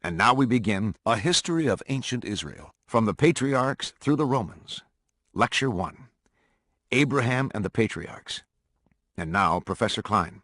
And now we begin a history of ancient Israel, from the patriarchs through the Romans. Lecture 1, Abraham and the Patriarchs. And now, Professor Klein.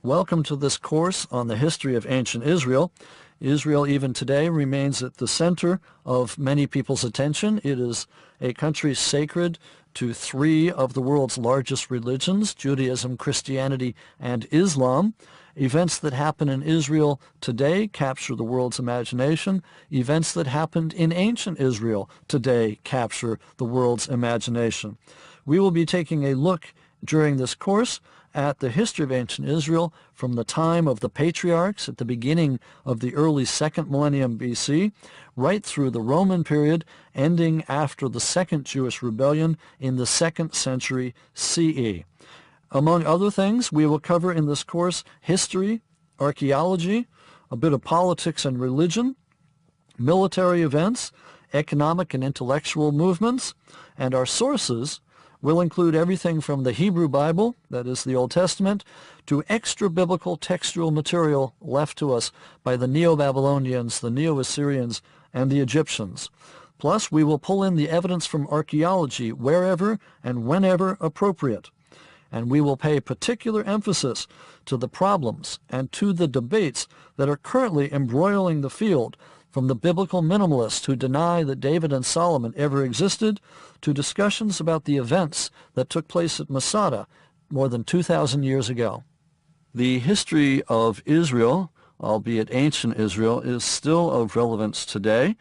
Welcome to this course on the history of ancient Israel. Israel even today remains at the center of many people's attention. It is a country sacred to three of the world's largest religions, Judaism, Christianity, and Islam. Events that happen in Israel today capture the world's imagination. Events that happened in ancient Israel today capture the world's imagination. We will be taking a look during this course at the history of ancient Israel from the time of the patriarchs at the beginning of the early 2nd millennium BC, right through the Roman period, ending after the Second Jewish Rebellion in the 2nd century CE. Among other things, we will cover in this course history, archaeology, a bit of politics and religion, military events, economic and intellectual movements, and our sources will include everything from the Hebrew Bible, that is the Old Testament, to extra-biblical textual material left to us by the Neo-Babylonians, the Neo-Assyrians, and the Egyptians. Plus, we will pull in the evidence from archaeology wherever and whenever appropriate. And we will pay particular emphasis to the problems and to the debates that are currently embroiling the field, from the biblical minimalists who deny that David and Solomon ever existed, to discussions about the events that took place at Masada more than 2,000 years ago. The history of Israel, albeit ancient Israel, is still of relevance today,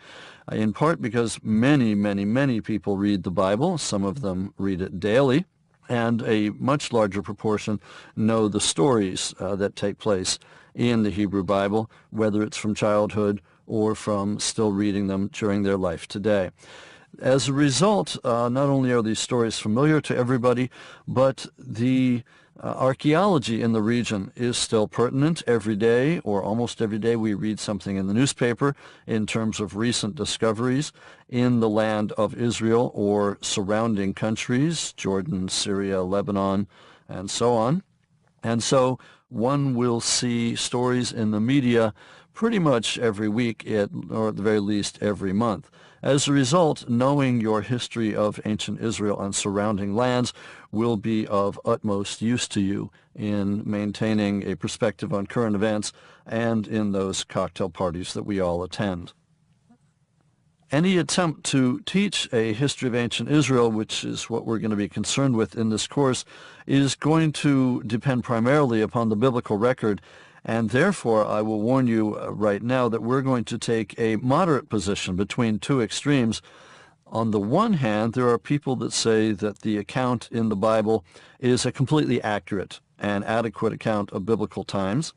in part because many people read the Bible. Some of them read it daily, and a much larger proportion know the stories that take place in the Hebrew Bible, whether it's from childhood or from still reading them during their life today. As a result, not only are these stories familiar to everybody, but the archaeology in the region is still pertinent. Every day, or almost every day, we read something in the newspaper in terms of recent discoveries in the land of Israel or surrounding countries, Jordan, Syria, Lebanon, and so on. And so one will see stories in the media pretty much every week, or at the very least every month. As a result, knowing your history of ancient Israel and surrounding lands will be of utmost use to you in maintaining a perspective on current events and in those cocktail parties that we all attend. Any attempt to teach a history of ancient Israel, which is what we're going to be concerned with in this course, is going to depend primarily upon the biblical record. And therefore, I will warn you right now that we're going to take a moderate position between two extremes. On the one hand, there are people that say that the account in the Bible is a completely accurate and adequate account of biblical times,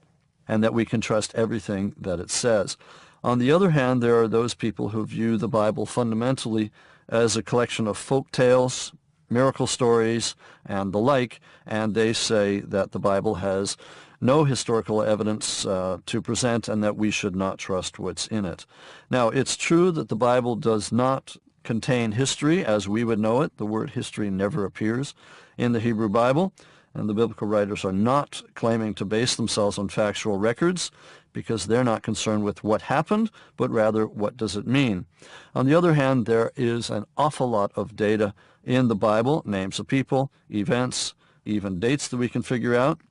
and that we can trust everything that it says. On the other hand, there are those people who view the Bible fundamentally as a collection of folk tales, miracle stories, and the like, and they say that the Bible has no historical evidence to present and that we should not trust what's in it. Now, it's true that the Bible does not contain history as we would know it. The word history never appears in the Hebrew Bible, and the biblical writers are not claiming to base themselves on factual records because they're not concerned with what happened, but rather what does it mean. On the other hand, there is an awful lot of data in the Bible, names of people, events, even dates that we can figure out.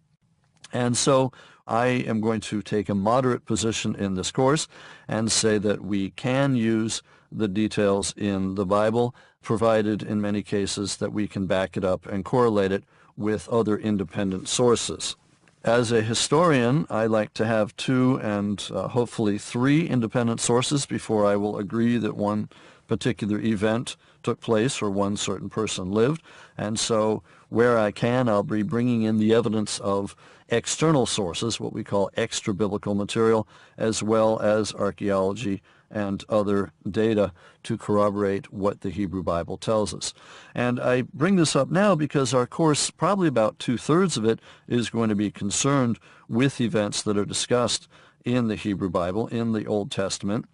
And so I am going to take a moderate position in this course and say that we can use the details in the Bible, provided in many cases that we can back it up and correlate it with other independent sources. As a historian, I like to have two and hopefully three independent sources before I will agree that one particular event took place or one certain person lived. And so where I can, I'll be bringing in the evidence of external sources, what we call extra-biblical material, as well as archaeology and other data to corroborate what the Hebrew Bible tells us. And I bring this up now because our course, probably about two-thirds of it, is going to be concerned with events that are discussed in the Hebrew Bible, in the Old Testament.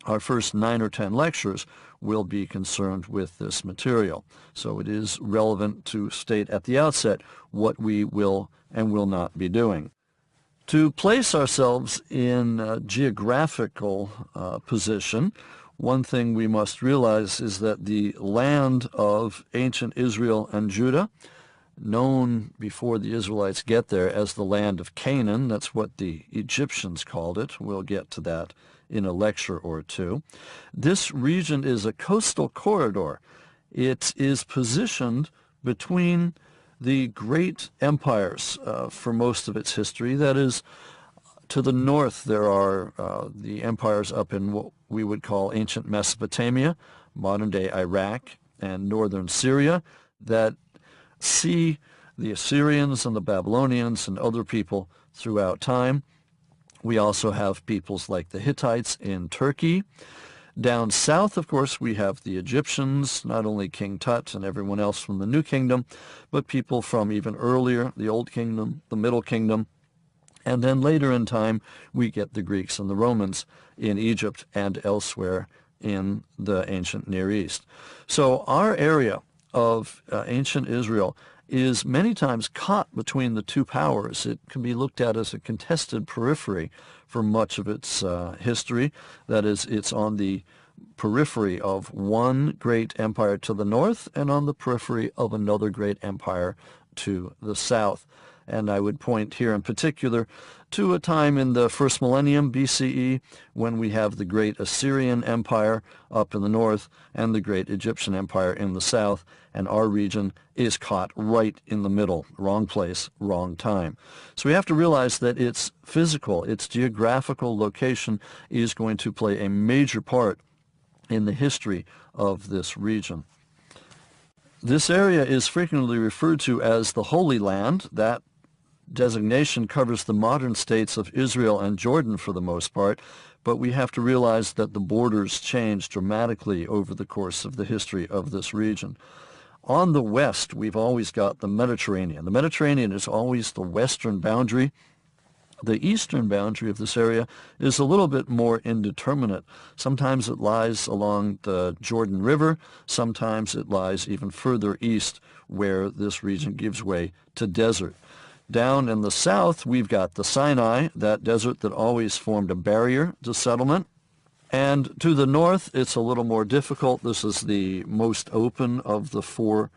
Our first 9 or 10 lectures will be concerned with this material. So it is relevant to state at the outset what we will and will not be doing. To place ourselves in a geographical position, one thing we must realize is that the land of ancient Israel and Judah, known before the Israelites get there as the land of Canaan, that's what the Egyptians called it. We'll get to that in a lecture or two. This region is a coastal corridor. It is positioned between the great empires for most of its history. That is, to the north there are the empires up in what we would call ancient Mesopotamia, modern-day Iraq, and northern Syria, that see the Assyrians and the Babylonians and other people throughout time. We also have peoples like the Hittites in Turkey. Down south, of course, we have the Egyptians, not only King Tut and everyone else from the New Kingdom, but people from even earlier, the Old Kingdom, the Middle Kingdom. And then later in time, we get the Greeks and the Romans in Egypt and elsewhere in the ancient Near East. So our area of ancient Israel is many times caught between the two powers. It can be looked at as a contested periphery for much of its history. That is, it's on the periphery of one great empire to the north and on the periphery of another great empire to the south. And I would point here in particular to a time in the first millennium BCE when we have the great Assyrian Empire up in the north and the great Egyptian Empire in the south, and our region is caught right in the middle, wrong place, wrong time. So we have to realize that its physical, its geographical location is going to play a major part in the history of this region. This area is frequently referred to as the Holy Land. That designation covers the modern states of Israel and Jordan for the most part, but we have to realize that the borders change dramatically over the course of the history of this region. On the west, we've always got the Mediterranean. The Mediterranean is always the western boundary. The eastern boundary of this area is a little bit more indeterminate. Sometimes it lies along the Jordan River. Sometimes it lies even further east where this region gives way to desert. Down in the south, we've got the Sinai, that desert that always formed a barrier to settlement. And to the north, it's a little more difficult. This is the most open of the four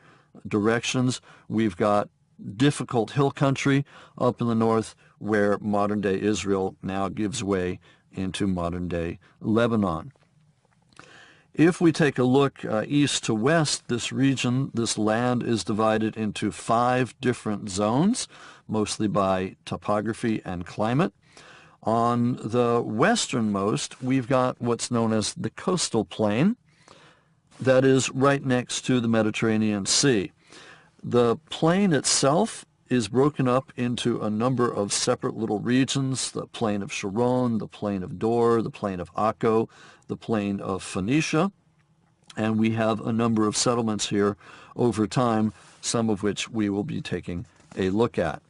directions. We've got difficult hill country up in the north where modern-day Israel now gives way into modern-day Lebanon. If we take a look east to west, this region, this land is divided into 5 different zones, mostly by topography and climate. On the westernmost, we've got what's known as the coastal plain. That is right next to the Mediterranean Sea. The plain itself is broken up into a number of separate little regions: the plain of Sharon, the plain of Dor, the plain of Akko, the plain of Phoenicia. And we have a number of settlements here over time, some of which we will be taking a look at.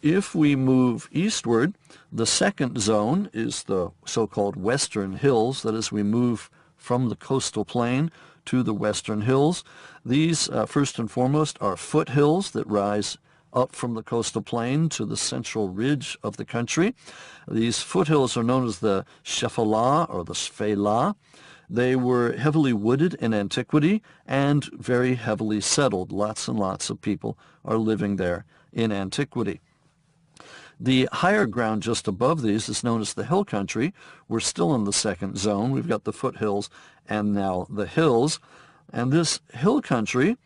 If we move eastward, the second zone is the so-called Western Hills. That is, we move from the coastal plain to the Western Hills. These, first and foremost, are foothills that rise up from the coastal plain to the central ridge of the country. These foothills are known as the Shephelah or the Shphelah. They were heavily wooded in antiquity and very heavily settled. Lots and lots of people are living there in antiquity. The higher ground just above these is known as the hill country. We're still in the second zone. We've got the foothills and now the hills. And this hill country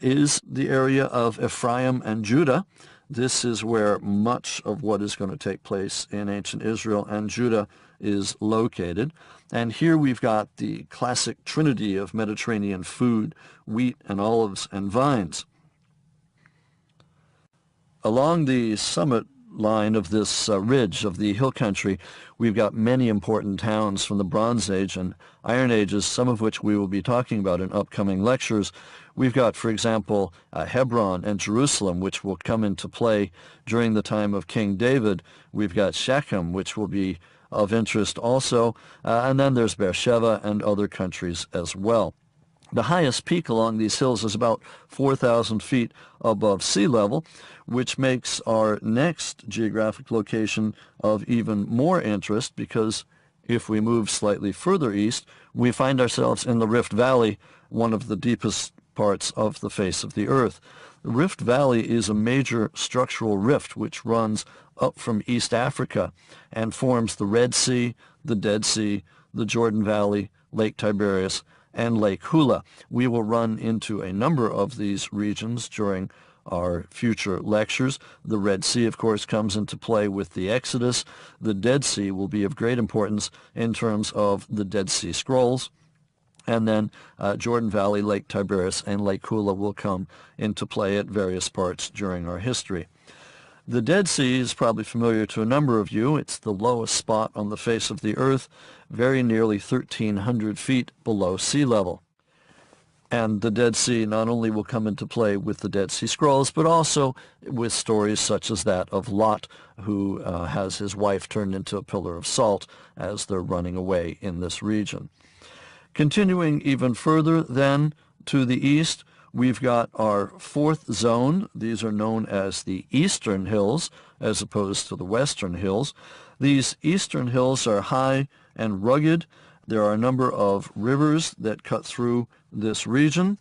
is the area of Ephraim and Judah. This is where much of what is going to take place in ancient Israel and Judah is located. And here we've got the classic trinity of Mediterranean food: wheat and olives and vines. Along the summit line of this ridge of the hill country, we've got many important towns from the Bronze Age and Iron Ages, some of which we will be talking about in upcoming lectures. We've got, for example, Hebron and Jerusalem, which will come into play during the time of King David. We've got Shechem, which will be of interest also, and then there's Beersheba and other countries as well. The highest peak along these hills is about 4,000 feet above sea level, which makes our next geographic location of even more interest, because if we move slightly further east, we find ourselves in the Rift Valley, one of the deepest parts of the face of the earth. The Rift Valley is a major structural rift which runs up from East Africa and forms the Red Sea, the Dead Sea, the Jordan Valley, Lake Tiberias, and Lake Hula. We will run into a number of these regions during our future lectures. The Red Sea, of course, comes into play with the Exodus. The Dead Sea will be of great importance in terms of the Dead Sea Scrolls. And then Jordan Valley, Lake Tiberias, and Lake Hula will come into play at various parts during our history. The Dead Sea is probably familiar to a number of you. It's the lowest spot on the face of the earth, very nearly 1,300 feet below sea level. And the Dead Sea not only will come into play with the Dead Sea Scrolls, but also with stories such as that of Lot, who has his wife turned into a pillar of salt as they're running away in this region. Continuing even further then to the east, we've got our fourth zone. These are known as the Eastern Hills as opposed to the Western Hills. These Eastern Hills are high and rugged. There are a number of rivers that cut through this region.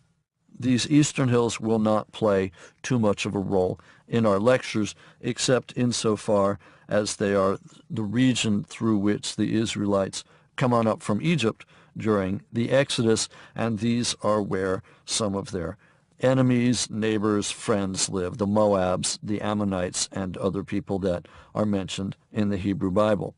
These Eastern Hills will not play too much of a role in our lectures, except insofar as they are the region through which the Israelites come on up from Egypt during the Exodus, and these are where some of their enemies, neighbors, friends live, the Moabs, the Ammonites, and other people that are mentioned in the Hebrew Bible.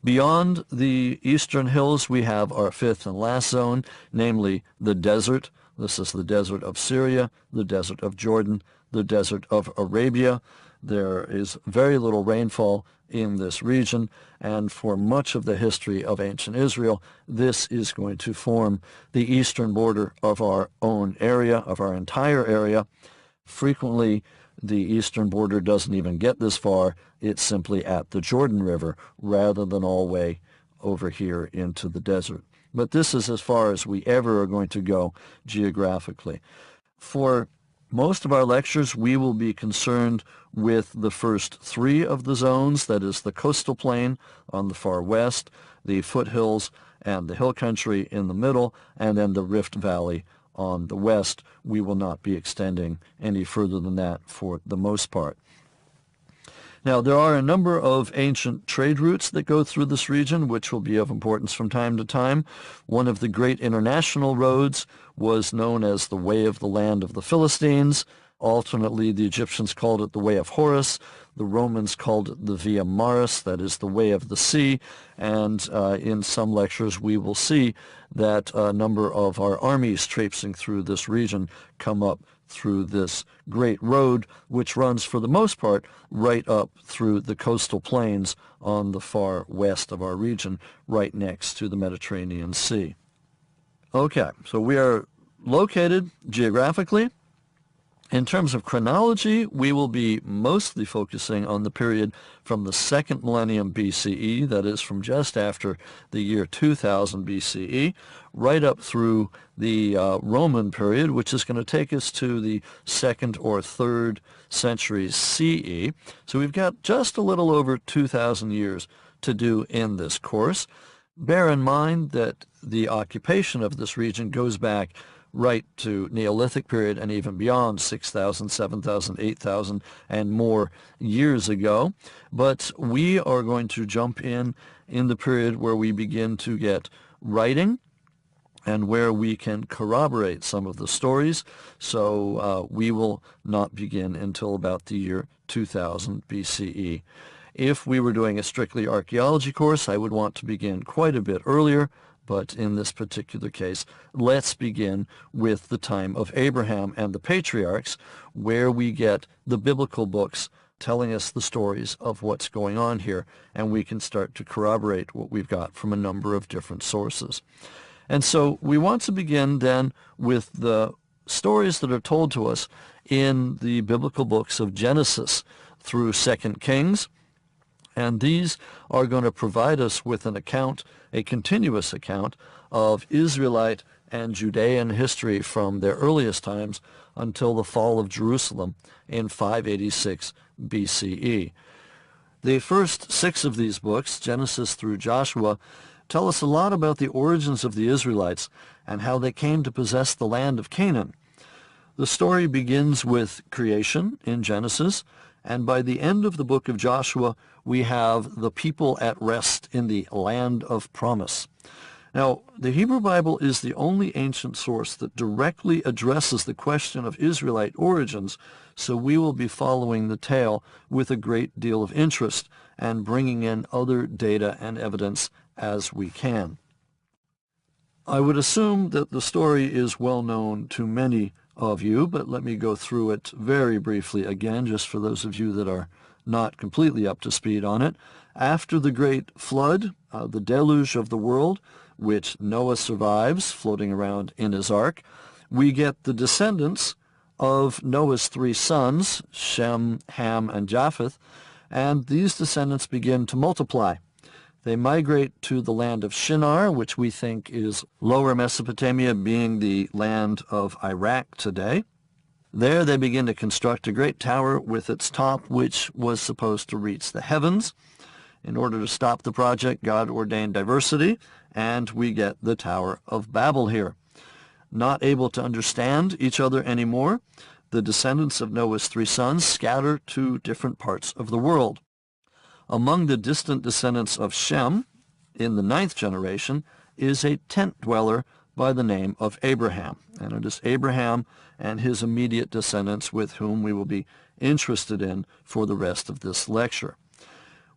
Beyond the eastern hills, we have our fifth and last zone, namely the desert. This is the desert of Syria, the desert of Jordan, the desert of Arabia. There is very little rainfall in this region, and for much of the history of ancient Israel, this is going to form the eastern border of our own area, of our entire area. Frequently, the eastern border doesn't even get this far. It's simply at the Jordan River rather than all the way over here into the desert. But this is as far as we ever are going to go geographically. For most of our lectures, we will be concerned with the first three of the zones, that is the coastal plain on the far west, the foothills and the hill country in the middle, and then the Rift Valley on the west. We will not be extending any further than that for the most part. Now, there are a number of ancient trade routes that go through this region, which will be of importance from time to time. One of the great international roads was known as the Way of the Land of the Philistines. Alternately, the Egyptians called it the Way of Horus. The Romans called it the Via Maris, that is the Way of the Sea. And in some lectures, we will see that a number of our armies traipsing through this region come up through this great road, which runs for the most part right up through the coastal plains on the far west of our region, right next to the Mediterranean Sea. Okay, so we are located geographically. In terms of chronology, we will be mostly focusing on the period from the second millennium BCE, that is from just after the year 2000 BCE, right up through the Roman period, which is going to take us to the 2nd or 3rd centuries CE. So we've got just a little over 2,000 years to do in this course. Bear in mind that the occupation of this region goes back right to Neolithic period and even beyond, 6,000, 7,000, 8,000 and more years ago. But we are going to jump in the period where we begin to get writing and where we can corroborate some of the stories. So we will not begin until about the year 2000 BCE. If we were doing a strictly archaeology course, I would want to begin quite a bit earlier. But in this particular case, let's begin with the time of Abraham and the patriarchs, where we get the biblical books telling us the stories of what's going on here, and we can start to corroborate what we've got from a number of different sources. And so we want to begin then with the stories that are told to us in the biblical books of Genesis through 2 Kings. And these are going to provide us with an account, a continuous account of Israelite and Judean history from their earliest times until the fall of Jerusalem in 586 BCE. The first 6 of these books, Genesis through Joshua, tell us a lot about the origins of the Israelites and how they came to possess the land of Canaan. The story begins with creation in Genesis, and by the end of the book of Joshua, we have the people at rest in the land of promise. Now, the Hebrew Bible is the only ancient source that directly addresses the question of Israelite origins, so we will be following the tale with a great deal of interest and bringing in other data and evidence as we can. I would assume that the story is well known to many of you, but let me go through it very briefly again, just for those of you that are not completely up to speed on it. After the great flood, the deluge of the world, which Noah survives floating around in his ark, we get the descendants of Noah's 3 sons, Shem, Ham, and Japheth, and these descendants begin to multiply. They migrate to the land of Shinar, which we think is Lower Mesopotamia, being the land of Iraq today. There they begin to construct a great tower with its top, which was supposed to reach the heavens. In order to stop the project, God ordained diversity, and we get the Tower of Babel here. Not able to understand each other anymore, the descendants of Noah's 3 sons scatter to different parts of the world. Among the distant descendants of Shem, in the 9th generation, is a tent dweller by the name of Abraham. And it is Abraham and his immediate descendants with whom we will be interested in for the rest of this lecture.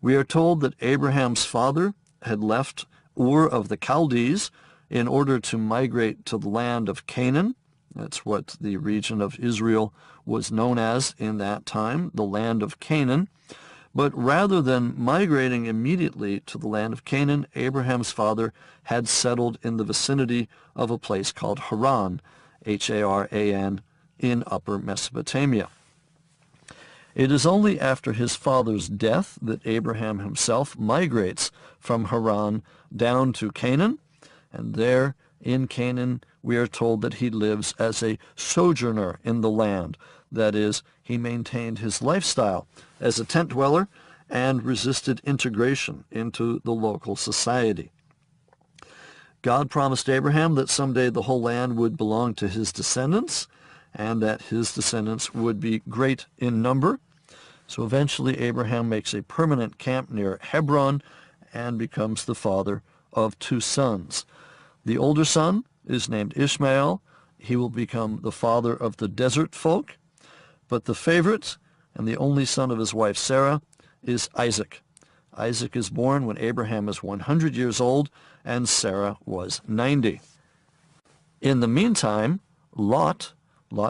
We are told that Abraham's father had left Ur of the Chaldees in order to migrate to the land of Canaan. That's what the region of Israel was known as in that time, the land of Canaan. But rather than migrating immediately to the land of Canaan, Abraham's father had settled in the vicinity of a place called Haran, Haran, in Upper Mesopotamia. It is only after his father's death that Abraham himself migrates from Haran down to Canaan, and there in Canaan we are told that he lives as a sojourner in the land. That is, he maintained his lifestyle as a tent dweller and resisted integration into the local society. God promised Abraham that someday the whole land would belong to his descendants, and that his descendants would be great in number. So eventually Abraham makes a permanent camp near Hebron and becomes the father of 2 sons. The older son is named Ishmael. He will become the father of the desert folk. But the favorite and the only son of his wife Sarah is Isaac. Isaac is born when Abraham is 100 years old and Sarah was 90. In the meantime, Lot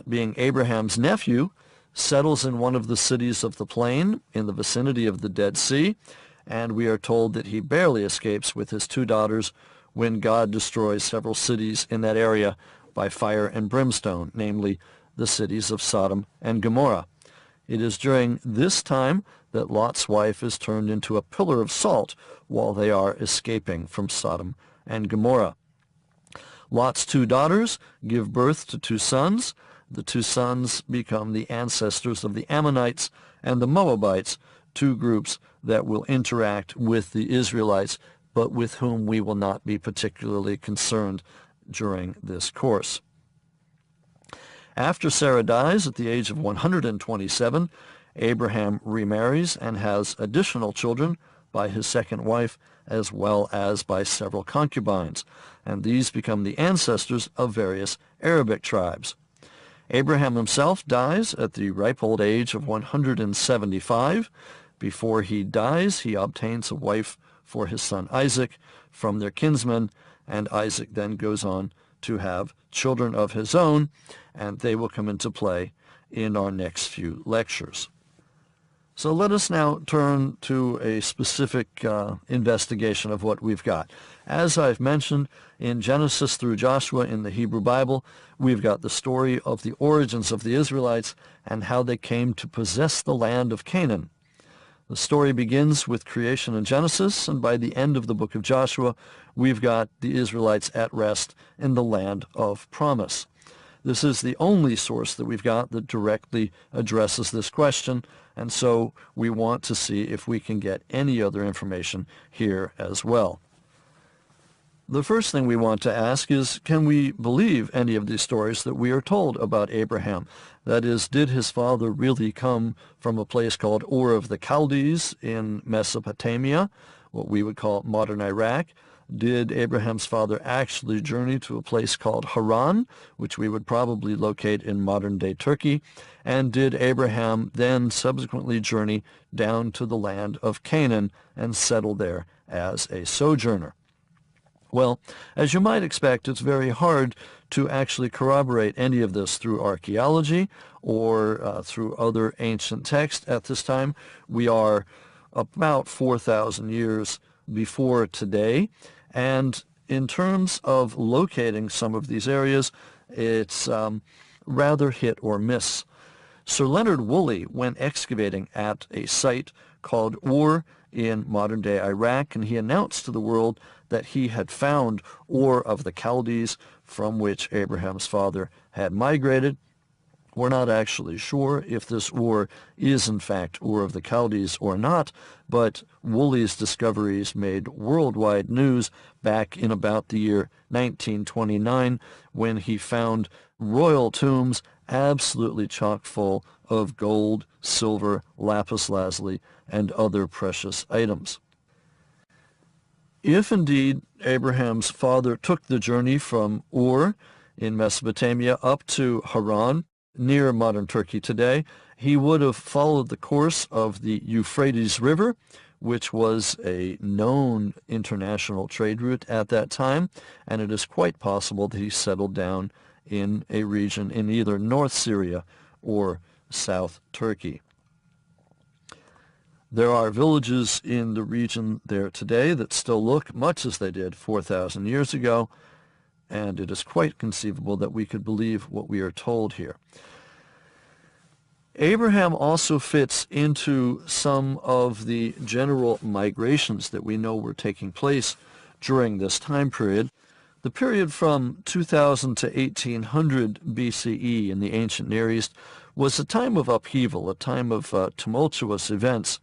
being Abraham's nephew, settles in one of the cities of the plain in the vicinity of the Dead Sea, and we are told that he barely escapes with his 2 daughters when God destroys several cities in that area by fire and brimstone, namely the cities of Sodom and Gomorrah. It is during this time that Lot's wife is turned into a pillar of salt while they are escaping from Sodom and Gomorrah. Lot's 2 daughters give birth to 2 sons. The 2 sons become the ancestors of the Ammonites and the Moabites, 2 groups that will interact with the Israelites, but with whom we will not be particularly concerned during this course. After Sarah dies at the age of 127, Abraham remarries and has additional children by his second wife as well as by several concubines, and these become the ancestors of various Arabic tribes. Abraham himself dies at the ripe old age of 175. Before he dies, he obtains a wife for his son Isaac from their kinsmen, and Isaac then goes on to have children of his own, and they will come into play in our next few lectures. So let us now turn to a specific investigation of what we've got. As I've mentioned, in Genesis through Joshua in the Hebrew Bible, we've got the story of the origins of the Israelites and how they came to possess the land of Canaan. The story begins with creation in Genesis, and by the end of the book of Joshua, we've got the Israelites at rest in the land of promise. This is the only source that we've got that directly addresses this question, and so we want to see if we can get any other information here as well. The first thing we want to ask is, can we believe any of these stories that we are told about Abraham? That is, did his father really come from a place called Ur of the Chaldees in Mesopotamia, what we would call modern Iraq? Did Abraham's father actually journey to a place called Haran, which we would probably locate in modern-day Turkey? And did Abraham then subsequently journey down to the land of Canaan and settle there as a sojourner? Well, as you might expect, it's very hard to actually corroborate any of this through archaeology or through other ancient texts at this time. We are about 4,000 years before today, and in terms of locating some of these areas, it's rather hit or miss. Sir Leonard Woolley went excavating at a site called Ur in modern-day Iraq, and he announced to the world that he had found Ur of the Chaldees, from which Abraham's father had migrated. We're not actually sure if this Ur is in fact Ur of the Chaldees or not, but Woolley's discoveries made worldwide news back in about the year 1929, when he found royal tombs absolutely chock full of gold, silver, lapis lazuli, and other precious items. If indeed Abraham's father took the journey from Ur in Mesopotamia up to Haran, near modern Turkey today, he would have followed the course of the Euphrates River, which was a known international trade route at that time, and it is quite possible that he settled down in a region in either North Syria or South Turkey. There are villages in the region there today that still look much as they did 4,000 years ago, and it is quite conceivable that we could believe what we are told here. Abraham also fits into some of the general migrations that we know were taking place during this time period. The period from 2000 to 1800 BCE in the ancient Near East was a time of upheaval, a time of tumultuous events.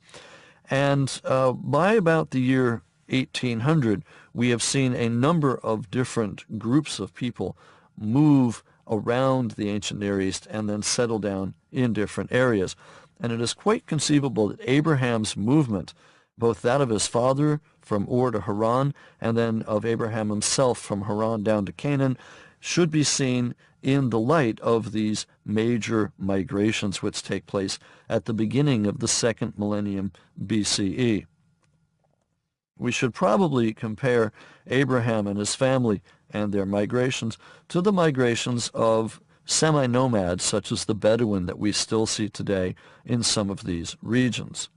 And by about the year 1800, we have seen a number of different groups of people move around the ancient Near East and then settle down in different areas. And it is quite conceivable that Abraham's movement, both that of his father from Ur to Haran and then of Abraham himself from Haran down to Canaan, should be seen in the light of these major migrations which take place at the beginning of the second millennium BCE. We should probably compare Abraham and his family and their migrations to the migrations of semi-nomads such as the Bedouin that we still see today in some of these regions.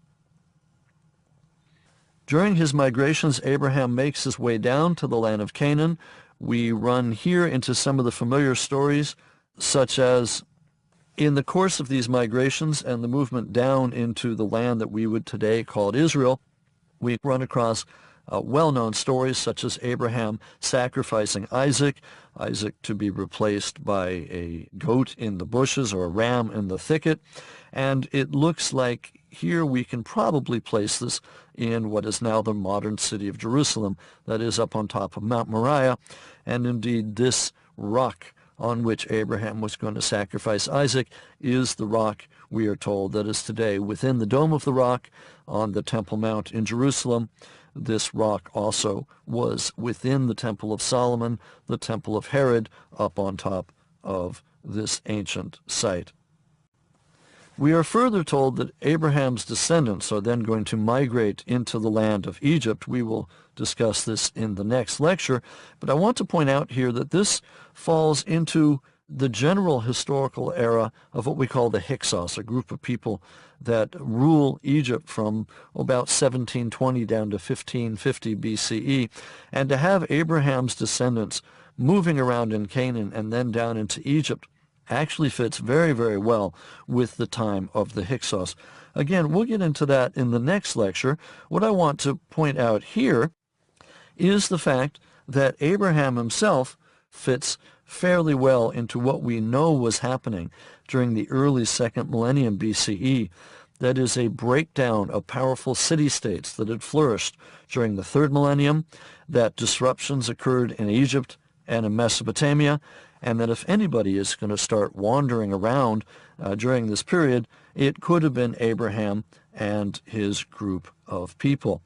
During his migrations, Abraham makes his way down to the land of Canaan. We run here into some of the familiar stories, such as in the course of these migrations and the movement down into the land that we would today call Israel, we run across well-known stories such as Abraham sacrificing Isaac to be replaced by a goat in the bushes or a ram in the thicket. And it looks like here we can probably place this in what is now the modern city of Jerusalem, that is up on top of Mount Moriah. And indeed, this rock on which Abraham was going to sacrifice Isaac is the rock, we are told, that is today within the Dome of the Rock on the Temple Mount in Jerusalem. This rock also was within the Temple of Solomon, the Temple of Herod, up on top of this ancient site. We are further told that Abraham's descendants are then going to migrate into the land of Egypt. We will discuss this in the next lecture, but I want to point out here that this falls into the general historical era of what we call the Hyksos, a group of people that rule Egypt from about 1720 down to 1550 BCE, and to have Abraham's descendants moving around in Canaan and then down into Egypt actually fits very, very well with the time of the Hyksos. Again, we'll get into that in the next lecture. What I want to point out here is the fact that Abraham himself fits fairly well into what we know was happening during the early second millennium BCE. That is a breakdown of powerful city-states that had flourished during the third millennium, that disruptions occurred in Egypt and in Mesopotamia, and that if anybody is going to start wandering around during this period, it could have been Abraham and his group of people.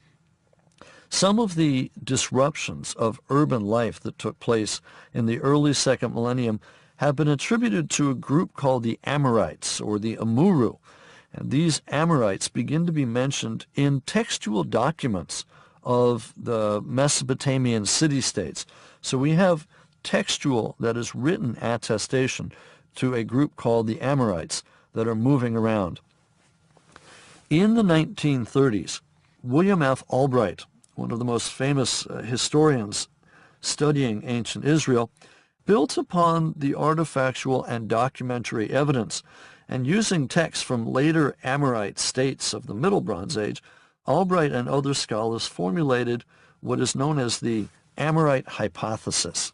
Some of the disruptions of urban life that took place in the early second millennium have been attributed to a group called the Amorites, or the Amuru. And these Amorites begin to be mentioned in textual documents of the Mesopotamian city-states. So we have textual, that is written attestation to a group called the Amorites that are moving around. In the 1930s, William F. Albright, one of the most famous historians studying ancient Israel, built upon the artifactual and documentary evidence, and using texts from later Amorite states of the Middle Bronze Age, Albright and other scholars formulated what is known as the Amorite hypothesis.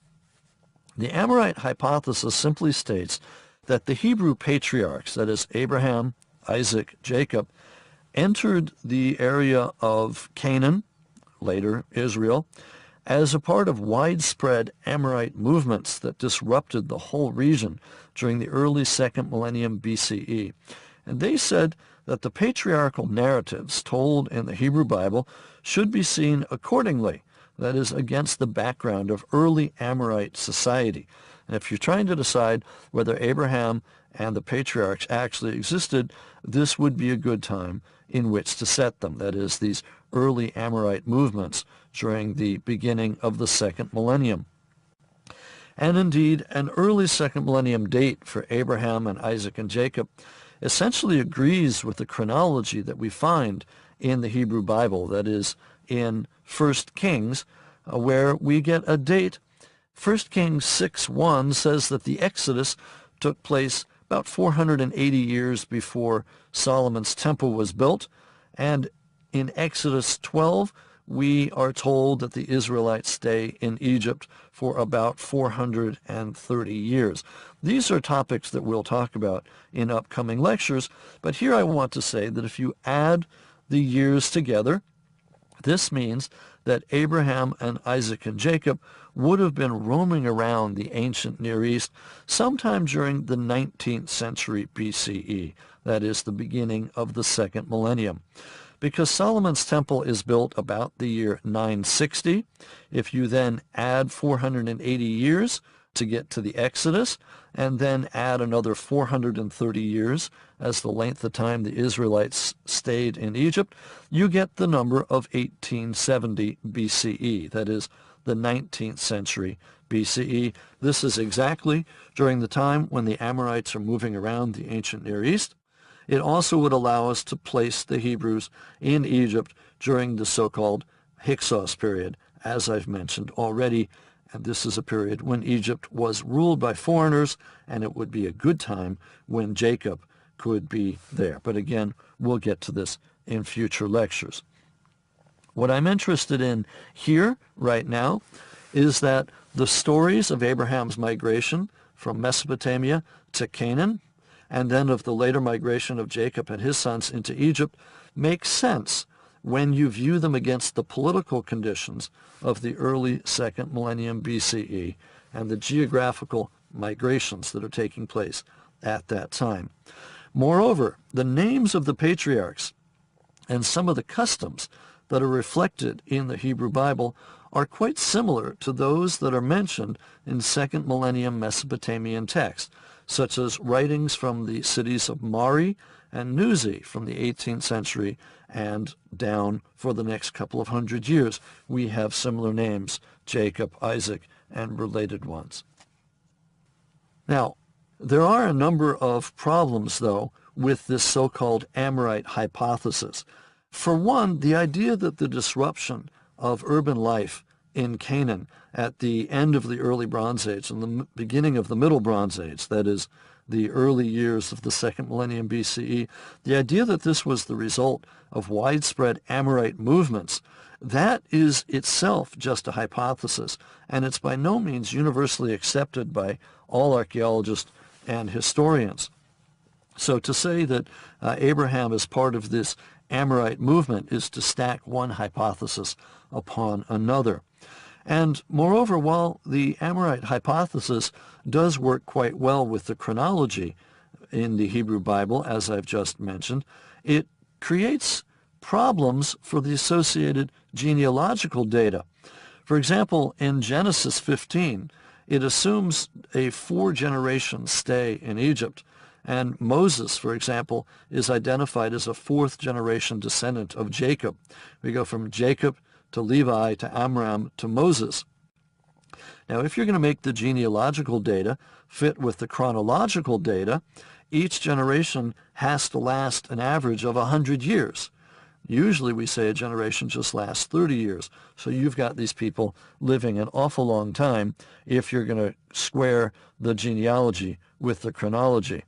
The Amorite hypothesis simply states that the Hebrew patriarchs, that is Abraham, Isaac, Jacob, entered the area of Canaan, later Israel, as a part of widespread Amorite movements that disrupted the whole region during the early second millennium BCE. And they said that the patriarchal narratives told in the Hebrew Bible should be seen accordingly, that is, against the background of early Amorite society. And if you're trying to decide whether Abraham and the patriarchs actually existed, this would be a good time in which to set them, that is, these early Amorite movements during the beginning of the second millennium. And indeed, an early second millennium date for Abraham and Isaac and Jacob essentially agrees with the chronology that we find in the Hebrew Bible, that is, in 1 Kings, where we get a date. 1 Kings 6:1 says that the Exodus took place about 480 years before Solomon's temple was built, and in Exodus 12, we are told that the Israelites stay in Egypt for about 430 years. These are topics that we'll talk about in upcoming lectures, but here I want to say that if you add the years together, this means that Abraham and Isaac and Jacob would have been roaming around the ancient Near East sometime during the 19th century BCE, that is, the beginning of the second millennium. Because Solomon's temple is built about the year 960, if you then add 480 years to get to the Exodus, and then add another 430 years as the length of time the Israelites stayed in Egypt, you get the number of 1870 BCE, that is, the 19th century BCE. This is exactly during the time when the Amorites are moving around the ancient Near East. It also would allow us to place the Hebrews in Egypt during the so-called Hyksos period, as I've mentioned already. And this is a period when Egypt was ruled by foreigners, and it would be a good time when Jacob could be there. But again, we'll get to this in future lectures. What I'm interested in here right now is that the stories of Abraham's migration from Mesopotamia to Canaan, and then of the later migration of Jacob and his sons into Egypt, make sense when you view them against the political conditions of the early second millennium BCE and the geographical migrations that are taking place at that time. Moreover, the names of the patriarchs and some of the customs that are reflected in the Hebrew Bible are quite similar to those that are mentioned in second millennium Mesopotamian texts, such as writings from the cities of Mari and Nuzi from the 18th century and down for the next couple of hundred years. We have similar names, Jacob, Isaac, and related ones. Now, there are a number of problems, though, with this so-called Amorite hypothesis. For one, the idea that the disruption of urban life in Canaan at the end of the early Bronze Age and the beginning of the Middle Bronze Age, that is, the early years of the second millennium BCE, the idea that this was the result of widespread Amorite movements, that is itself just a hypothesis, and it's by no means universally accepted by all archaeologists and historians. So to say that Abraham is part of this Amorite movement is to stack one hypothesis upon another. And moreover, while the Amorite hypothesis does work quite well with the chronology in the Hebrew Bible, as I've just mentioned, it creates problems for the associated genealogical data. For example, in Genesis 15, it assumes a 4-generation stay in Egypt, and Moses, for example, is identified as a 4th-generation descendant of Jacob. We go from Jacob to Levi to Amram to Moses. Now, if you're going to make the genealogical data fit with the chronological data, each generation has to last an average of 100 years. Usually we say a generation just lasts 30 years. So you've got these people living an awful long time if you're going to square the genealogy with the chronology.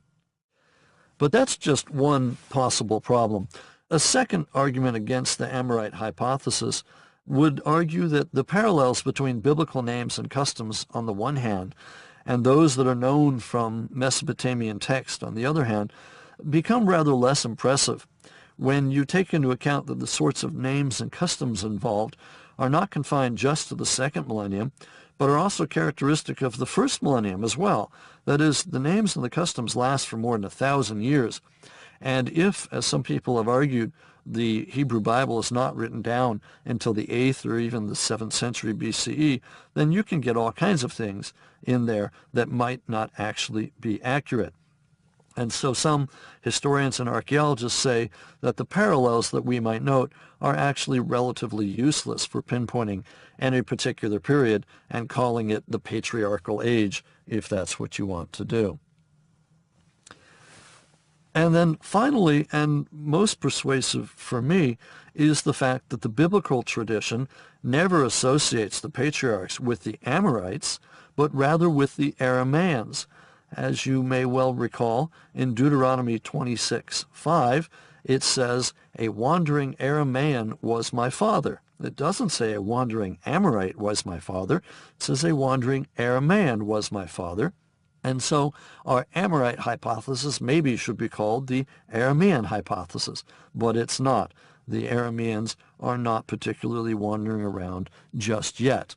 But that's just one possible problem. A second argument against the Amorite hypothesis would argue that the parallels between biblical names and customs on the one hand and those that are known from Mesopotamian text on the other hand become rather less impressive when you take into account that the sorts of names and customs involved are not confined just to the second millennium, but are also characteristic of the first millennium as well. That is, the names and the customs last for more than 1,000 years. And if, as some people have argued, the Hebrew Bible is not written down until the 8th or even the 7th century BCE, then you can get all kinds of things in there that might not actually be accurate. And so some historians and archaeologists say that the parallels that we might note are actually relatively useless for pinpointing any particular period and calling it the patriarchal age, if that's what you want to do. And then finally, and most persuasive for me, is the fact that the biblical tradition never associates the patriarchs with the Amorites, but rather with the Aramaeans. As you may well recall, in Deuteronomy 26:5, it says, "A wandering Aramaean was my father." It doesn't say a wandering Amorite was my father. It says a wandering Aramaean was my father. And so our Amorite hypothesis maybe should be called the Aramean hypothesis, but it's not. The Arameans are not particularly wandering around just yet.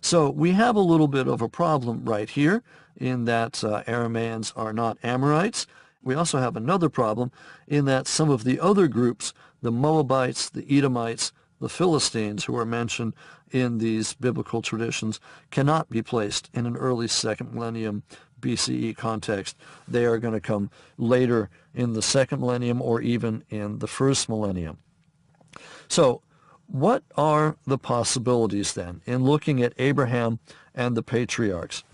So we have a little bit of a problem right here in that Aramaeans are not Amorites. We also have another problem in that some of the other groups, the Moabites, the Edomites, the Philistines, who are mentioned in these biblical traditions, cannot be placed in an early second millennium BCE context. They are going to come later in the second millennium or even in the first millennium. So what are the possibilities then in looking at Abraham and the patriarchs?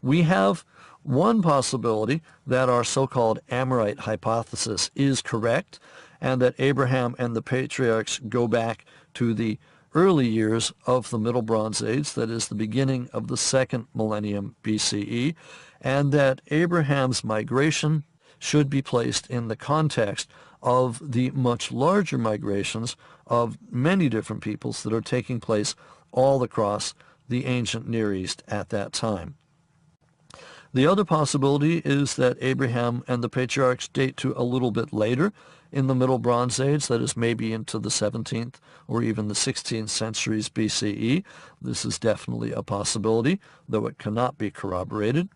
We have one possibility that our so-called Amorite hypothesis is correct and that Abraham and the patriarchs go back to the early years of the Middle Bronze Age, that is the beginning of the second millennium BCE, and that Abraham's migration should be placed in the context of the much larger migrations of many different peoples that are taking place all across the ancient Near East at that time. The other possibility is that Abraham and the patriarchs date to a little bit later in the Middle Bronze Age, that is maybe into the 17th or even the 16th centuries BCE. This is definitely a possibility, though it cannot be corroborated.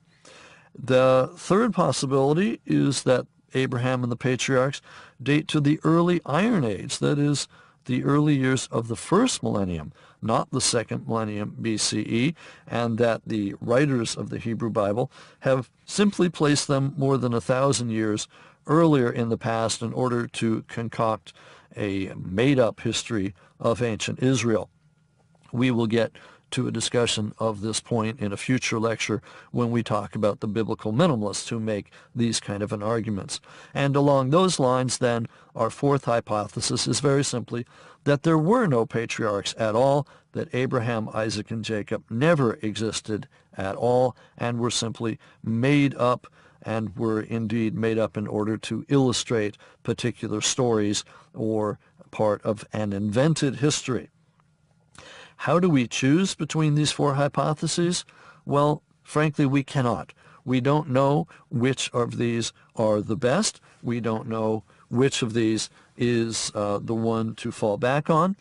The third possibility is that Abraham and the patriarchs date to the early Iron Age, that is, the early years of the first millennium, not the second millennium BCE, and that the writers of the Hebrew Bible have simply placed them more than 1,000 years earlier in the past in order to concoct a made-up history of ancient Israel. We will get to a discussion of this point in a future lecture when we talk about the biblical minimalists who make these kind of an arguments. And along those lines, then, our fourth hypothesis is very simply that there were no patriarchs at all, that Abraham, Isaac, and Jacob never existed at all, and were simply made up and were indeed made up in order to illustrate particular stories or part of an invented history. How do we choose between these four hypotheses? Well, frankly, we cannot. We don't know which of these are the best. We don't know which of these is the one to fall back on.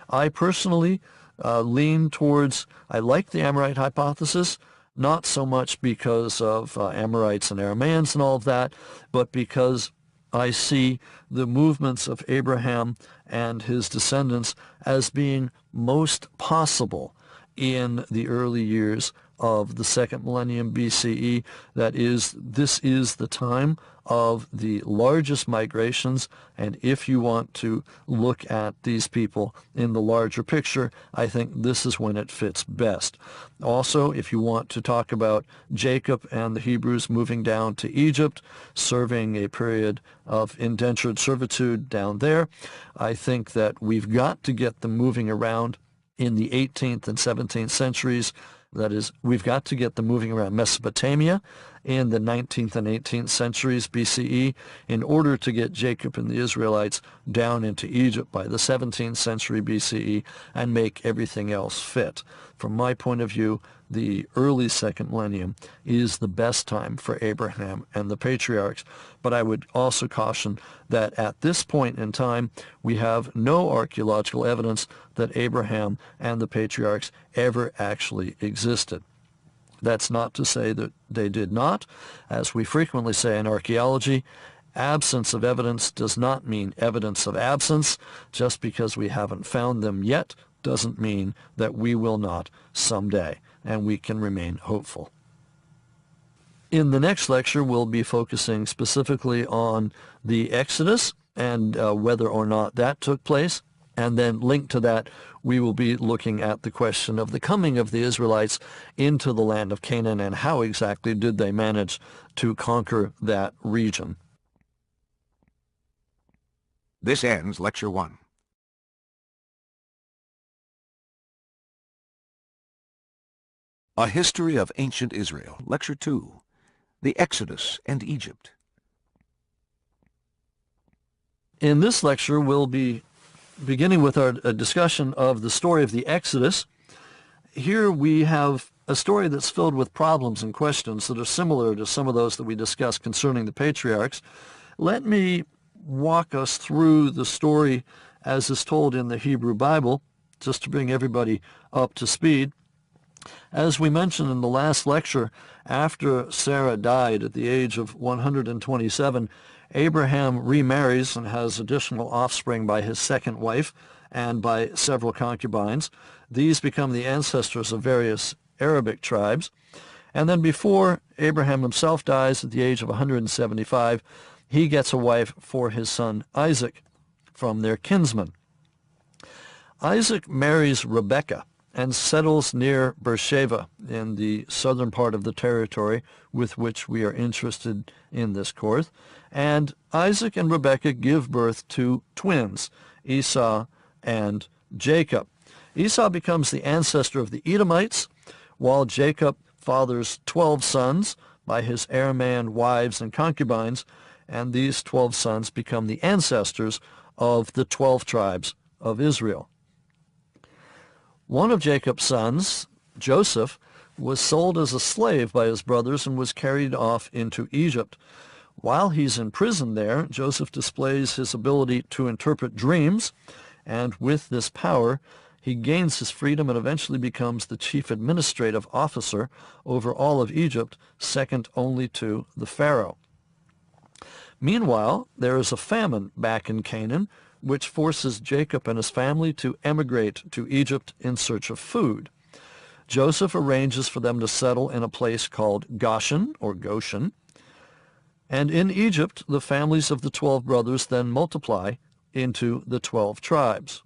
I personally lean towards, I like the Amorite hypothesis, not so much because of Amorites and Aramaeans and all of that, but because I see the movements of Abraham and his descendants as being most possible in the early years of the second millennium BCE. That is, this is the time of the largest migrations, and if you want to look at these people in the larger picture, I think this is when it fits best. Also, if you want to talk about Jacob and the Hebrews moving down to Egypt, serving a period of indentured servitude down there, I think that we've got to get them moving around in the 18th and 17th centuries. That is, we've got to get them moving around Mesopotamia in the 19th and 18th centuries BCE in order to get Jacob and the Israelites down into Egypt by the 17th century BCE and make everything else fit. From my point of view, the early second millennium is the best time for Abraham and the patriarchs. But I would also caution that at this point in time, we have no archaeological evidence that Abraham and the patriarchs ever actually existed. That's not to say that they did not. As we frequently say in archaeology, absence of evidence does not mean evidence of absence. Just because we haven't found them yet doesn't mean that we will not someday, and we can remain hopeful. In the next lecture, we'll be focusing specifically on the Exodus and whether or not that took place. And then linked to that, we will be looking at the question of the coming of the Israelites into the land of Canaan and how exactly did they manage to conquer that region. This ends Lecture 1. A History of Ancient Israel, Lecture 2, The Exodus and Egypt. In this lecture, we'll be beginning with our discussion of the story of the Exodus. Here we have a story that's filled with problems and questions that are similar to some of those that we discussed concerning the patriarchs. Let me walk us through the story as is told in the Hebrew Bible, just to bring everybody up to speed. As we mentioned in the last lecture, after Sarah died at the age of 127, Abraham remarries and has additional offspring by his second wife and by several concubines. These become the ancestors of various Arabic tribes. And then before Abraham himself dies at the age of 175, he gets a wife for his son Isaac from their kinsmen. Isaac marries Rebekah and settles near Beersheba in the southern part of the territory with which we are interested in this course. And Isaac and Rebekah give birth to twins, Esau and Jacob. Esau becomes the ancestor of the Edomites, while Jacob fathers 12 sons by his Aramaean wives and concubines, and these 12 sons become the ancestors of the 12 tribes of Israel. One of Jacob's sons, Joseph, was sold as a slave by his brothers and was carried off into Egypt. While he's in prison there, Joseph displays his ability to interpret dreams, and with this power, he gains his freedom and eventually becomes the chief administrative officer over all of Egypt, second only to the Pharaoh. Meanwhile, there is a famine back in Canaan, which forces Jacob and his family to emigrate to Egypt in search of food. Joseph arranges for them to settle in a place called Goshen, or Goshen, and in Egypt the families of the 12 brothers then multiply into the 12 tribes.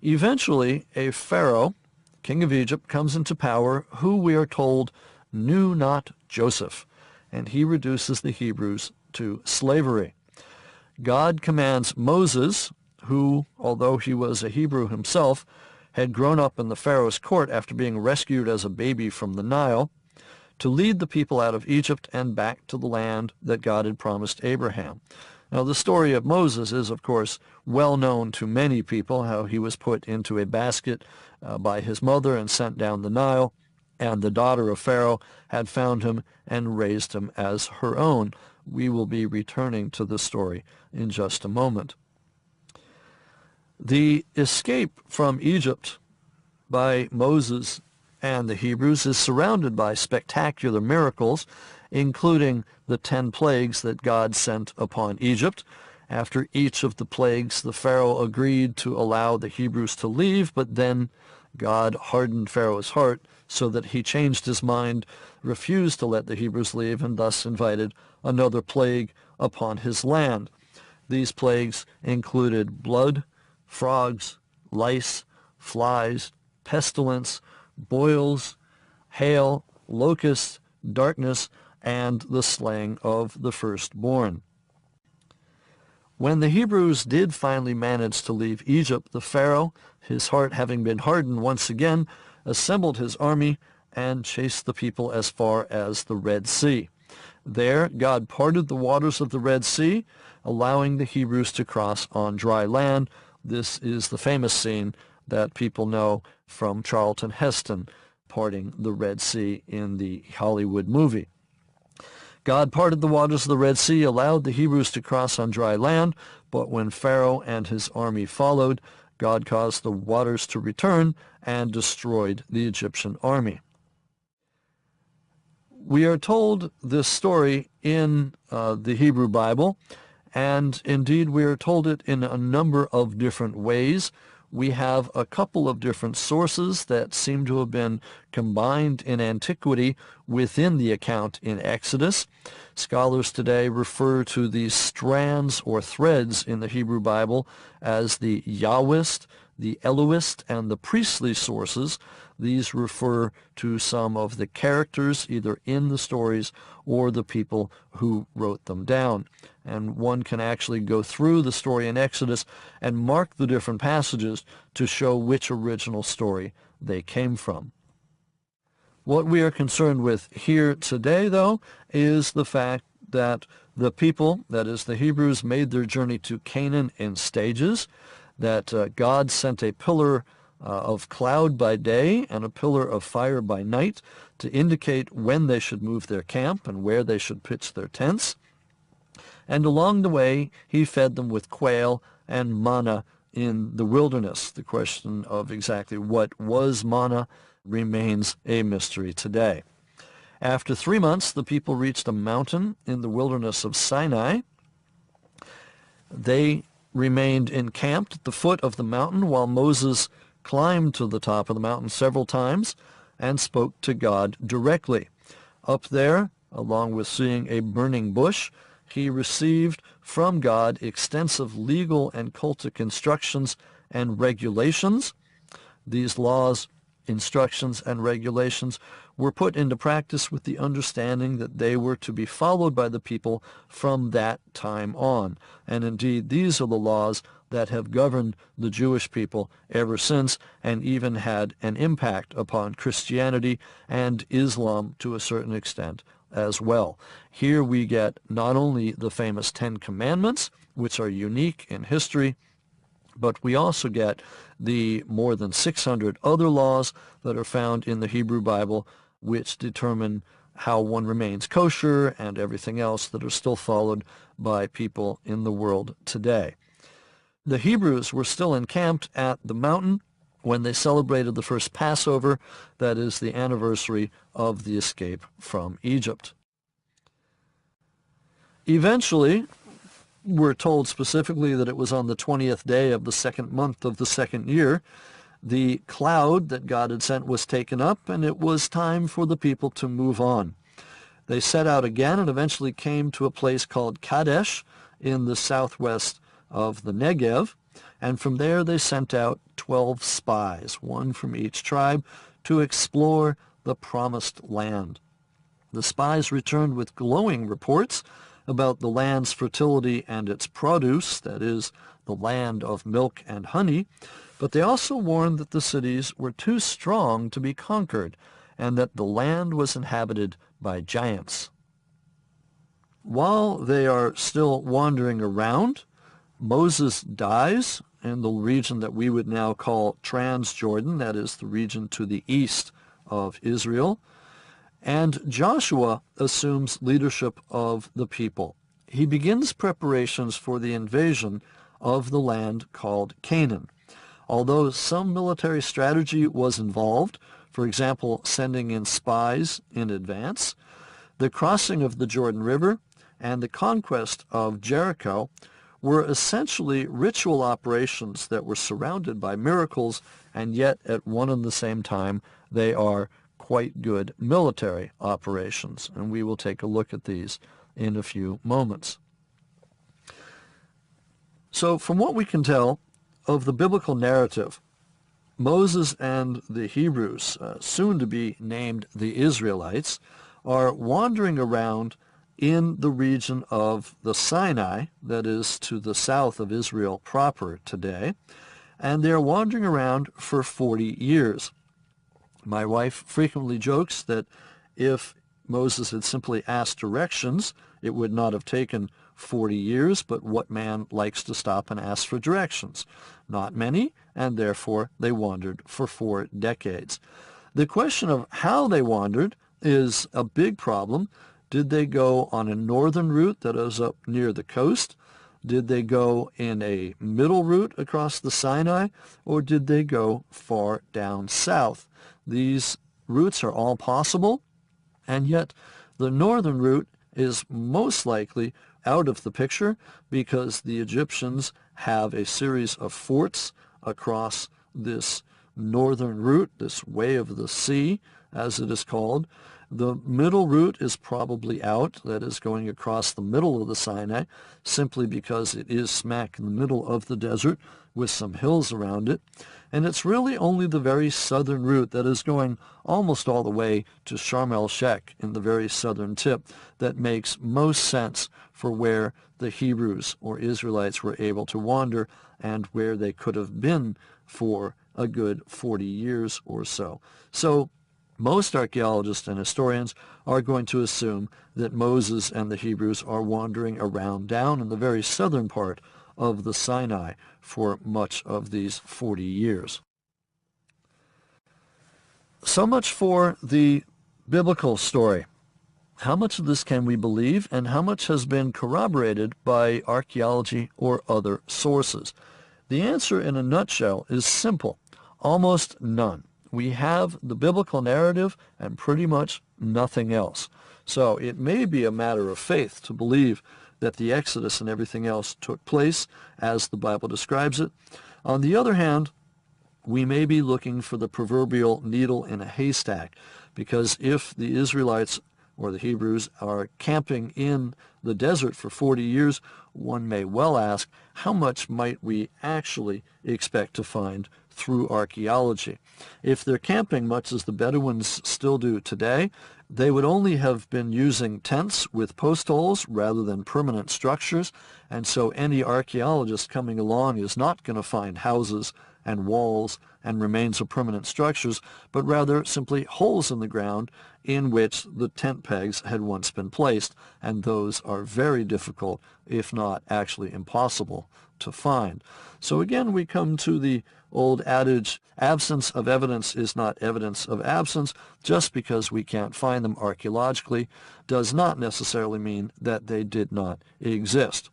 Eventually, a Pharaoh, king of Egypt, comes into power who, we are told, knew not Joseph, and he reduces the Hebrews to slavery. God commands Moses, who, although he was a Hebrew himself, had grown up in the Pharaoh's court after being rescued as a baby from the Nile, to lead the people out of Egypt and back to the land that God had promised Abraham. Now, the story of Moses is, of course, well known to many people, how he was put into a basket by his mother and sent down the Nile, and the daughter of Pharaoh had found him and raised him as her own. We will be returning to the story in just a moment. The escape from Egypt by Moses and the Hebrews is surrounded by spectacular miracles, including the 10 plagues that God sent upon Egypt. After each of the plagues, the Pharaoh agreed to allow the Hebrews to leave, but then God hardened Pharaoh's heart so that he changed his mind, refused to let the Hebrews leave, and thus invited another plague upon his land. These plagues included blood, frogs, lice, flies, pestilence, boils, hail, locusts, darkness, and the slaying of the firstborn. When the Hebrews did finally manage to leave Egypt, the Pharaoh, his heart having been hardened once again, assembled his army and chased the people as far as the Red Sea. There, God parted the waters of the Red Sea, allowing the Hebrews to cross on dry land. This is the famous scene that people know from Charlton Heston parting the Red Sea in the Hollywood movie. God parted the waters of the Red Sea, allowed the Hebrews to cross on dry land, but when Pharaoh and his army followed, God caused the waters to return and destroyed the Egyptian army. We are told this story in the Hebrew Bible, and indeed we are told it in a number of different ways. We have a couple of different sources that seem to have been combined in antiquity within the account in Exodus. Scholars today refer to these strands or threads in the Hebrew Bible as the Yahwist, the Elohist, and the priestly sources. These refer to some of the characters either in the stories or the people who wrote them down. And one can actually go through the story in Exodus and mark the different passages to show which original story they came from. What we are concerned with here today, though, is the fact that the people, that is the Hebrews, made their journey to Canaan in stages, that God sent a pillar of cloud by day and a pillar of fire by night to indicate when they should move their camp and where they should pitch their tents. And along the way, he fed them with quail and manna in the wilderness. The question of exactly what was manna remains a mystery today. After 3 months, the people reached a mountain in the wilderness of Sinai. They remained encamped at the foot of the mountain while Moses climbed to the top of the mountain several times and spoke to God directly. Up there, along with seeing a burning bush, he received from God extensive legal and cultic instructions and regulations. These laws, instructions, and regulations were put into practice with the understanding that they were to be followed by the people from that time on. And indeed, these are the laws that have governed the Jewish people ever since, and even had an impact upon Christianity and Islam to a certain extent as well. Here we get not only the famous 10 Commandments, which are unique in history, but we also get the more than 600 other laws that are found in the Hebrew Bible, which determine how one remains kosher and everything else that are still followed by people in the world today. The Hebrews were still encamped at the mountain when they celebrated the first Passover, that is the anniversary of the escape from Egypt. Eventually, we're told specifically that it was on the 20th day of the second month of the second year, the cloud that God had sent was taken up, and it was time for the people to move on. They set out again and eventually came to a place called Kadesh in the southwest of the Negev, and from there they sent out 12 spies, one from each tribe, to explore the promised land. The spies returned with glowing reports about the land's fertility and its produce, that is, the land of milk and honey, but they also warned that the cities were too strong to be conquered, and that the land was inhabited by giants. While they are still wandering around, Moses dies in the region that we would now call Transjordan, that is the region to the east of Israel, and Joshua assumes leadership of the people. He begins preparations for the invasion of the land called Canaan. Although some military strategy was involved, for example, sending in spies in advance, the crossing of the Jordan River and the conquest of Jericho were essentially ritual operations that were surrounded by miracles, and yet at one and the same time they are quite good military operations, and we will take a look at these in a few moments. So from what we can tell of the biblical narrative, Moses and the Hebrews, soon to be named the Israelites, are wandering around in the region of the Sinai, that is to the south of Israel proper today, and they're wandering around for 40 years. My wife frequently jokes that if Moses had simply asked directions, it would not have taken 40 years, but what man likes to stop and ask for directions? Not many, and therefore they wandered for 4 decades. The question of how they wandered is a big problem. Did they go on a northern route that is up near the coast? Did they go in a middle route across the Sinai? Or did they go far down south? These routes are all possible, and yet the northern route is most likely out of the picture because the Egyptians have a series of forts across this northern route, this way of the sea, as it is called. The middle route is probably out, that is going across the middle of the Sinai, simply because it is smack in the middle of the desert with some hills around it. And it's really only the very southern route that is going almost all the way to Sharm el-Sheikh in the very southern tip that makes most sense for where the Hebrews or Israelites were able to wander and where they could have been for a good 40 years or so. So most archaeologists and historians are going to assume that Moses and the Hebrews are wandering around down in the very southern part of the Sinai for much of these 40 years. So much for the biblical story. How much of this can we believe, and how much has been corroborated by archaeology or other sources? The answer in a nutshell is simple: almost none. We have the biblical narrative and pretty much nothing else. So it may be a matter of faith to believe that the Exodus and everything else took place as the Bible describes it. On the other hand, we may be looking for the proverbial needle in a haystack, because if the Israelites or the Hebrews are camping in the desert for 40 years, one may well ask, how much might we actually expect to find through archaeology? If they're camping much as the Bedouins still do today, they would only have been using tents with post holes rather than permanent structures, and so any archaeologist coming along is not going to find houses and walls and remains of permanent structures, but rather simply holes in the ground in which the tent pegs had once been placed, and those are very difficult, if not actually impossible, to find. So again, we come to the old adage, absence of evidence is not evidence of absence. Just because we can't find them archaeologically does not necessarily mean that they did not exist.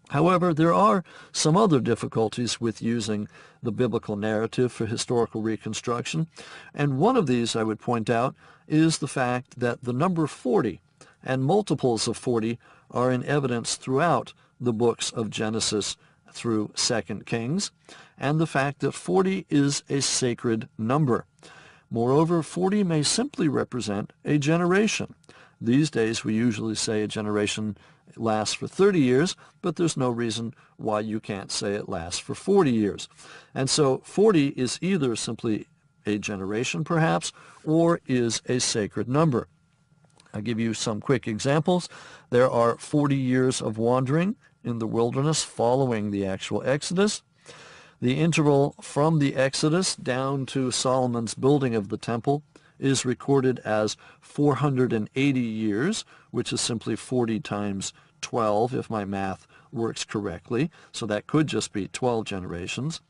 However, there are some other difficulties with using the biblical narrative for historical reconstruction, and one of these I would point out is the fact that the number 40 and multiples of 40 are in evidence throughout the books of Genesis through 2 Kings, and the fact that 40 is a sacred number. Moreover, 40 may simply represent a generation. These days we usually say a generation lasts for 30 years, but there's no reason why you can't say it lasts for 40 years. And so 40 is either simply a generation perhaps, or is a sacred number. I'll give you some quick examples. There are 40 years of wandering in the wilderness following the actual Exodus. The interval from the Exodus down to Solomon's building of the temple is recorded as 480 years, which is simply 40 times 12 if my math works correctly. So that could just be 12 generations.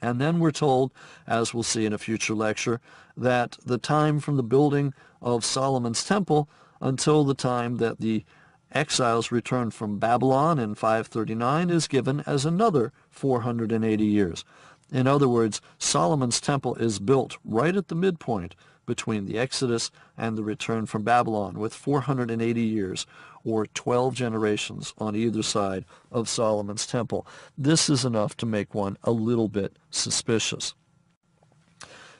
And then we're told, as we'll see in a future lecture, that the time from the building of Solomon's temple until the time that the exiles returned from Babylon in 539 is given as another 480 years. In other words, Solomon's temple is built right at the midpoint between the Exodus and the return from Babylon, with 480 years, or 12 generations on either side of Solomon's temple. This is enough to make one a little bit suspicious.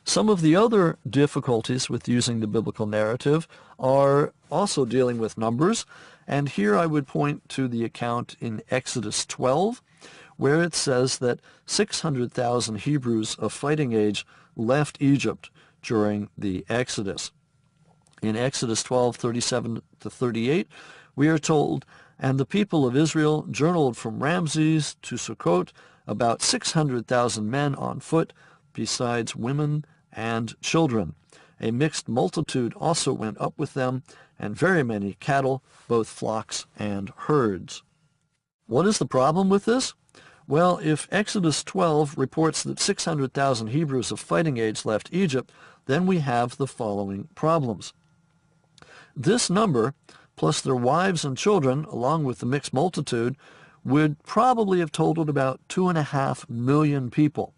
Some of the other difficulties with using the biblical narrative are also dealing with numbers, and here I would point to the account in Exodus 12, where it says that 600,000 Hebrews of fighting age left Egypt during the Exodus. In Exodus 12:37 to 38, we are told, "And the people of Israel journeyed from Ramses to Sukkot, about 600,000 men on foot, besides women and children. A mixed multitude also went up with them, and very many cattle, both flocks and herds." What is the problem with this? Well, if Exodus 12 reports that 600,000 Hebrews of fighting age left Egypt, then we have the following problems. This number, plus their wives and children, along with the mixed multitude, would probably have totaled about 2.5 million people.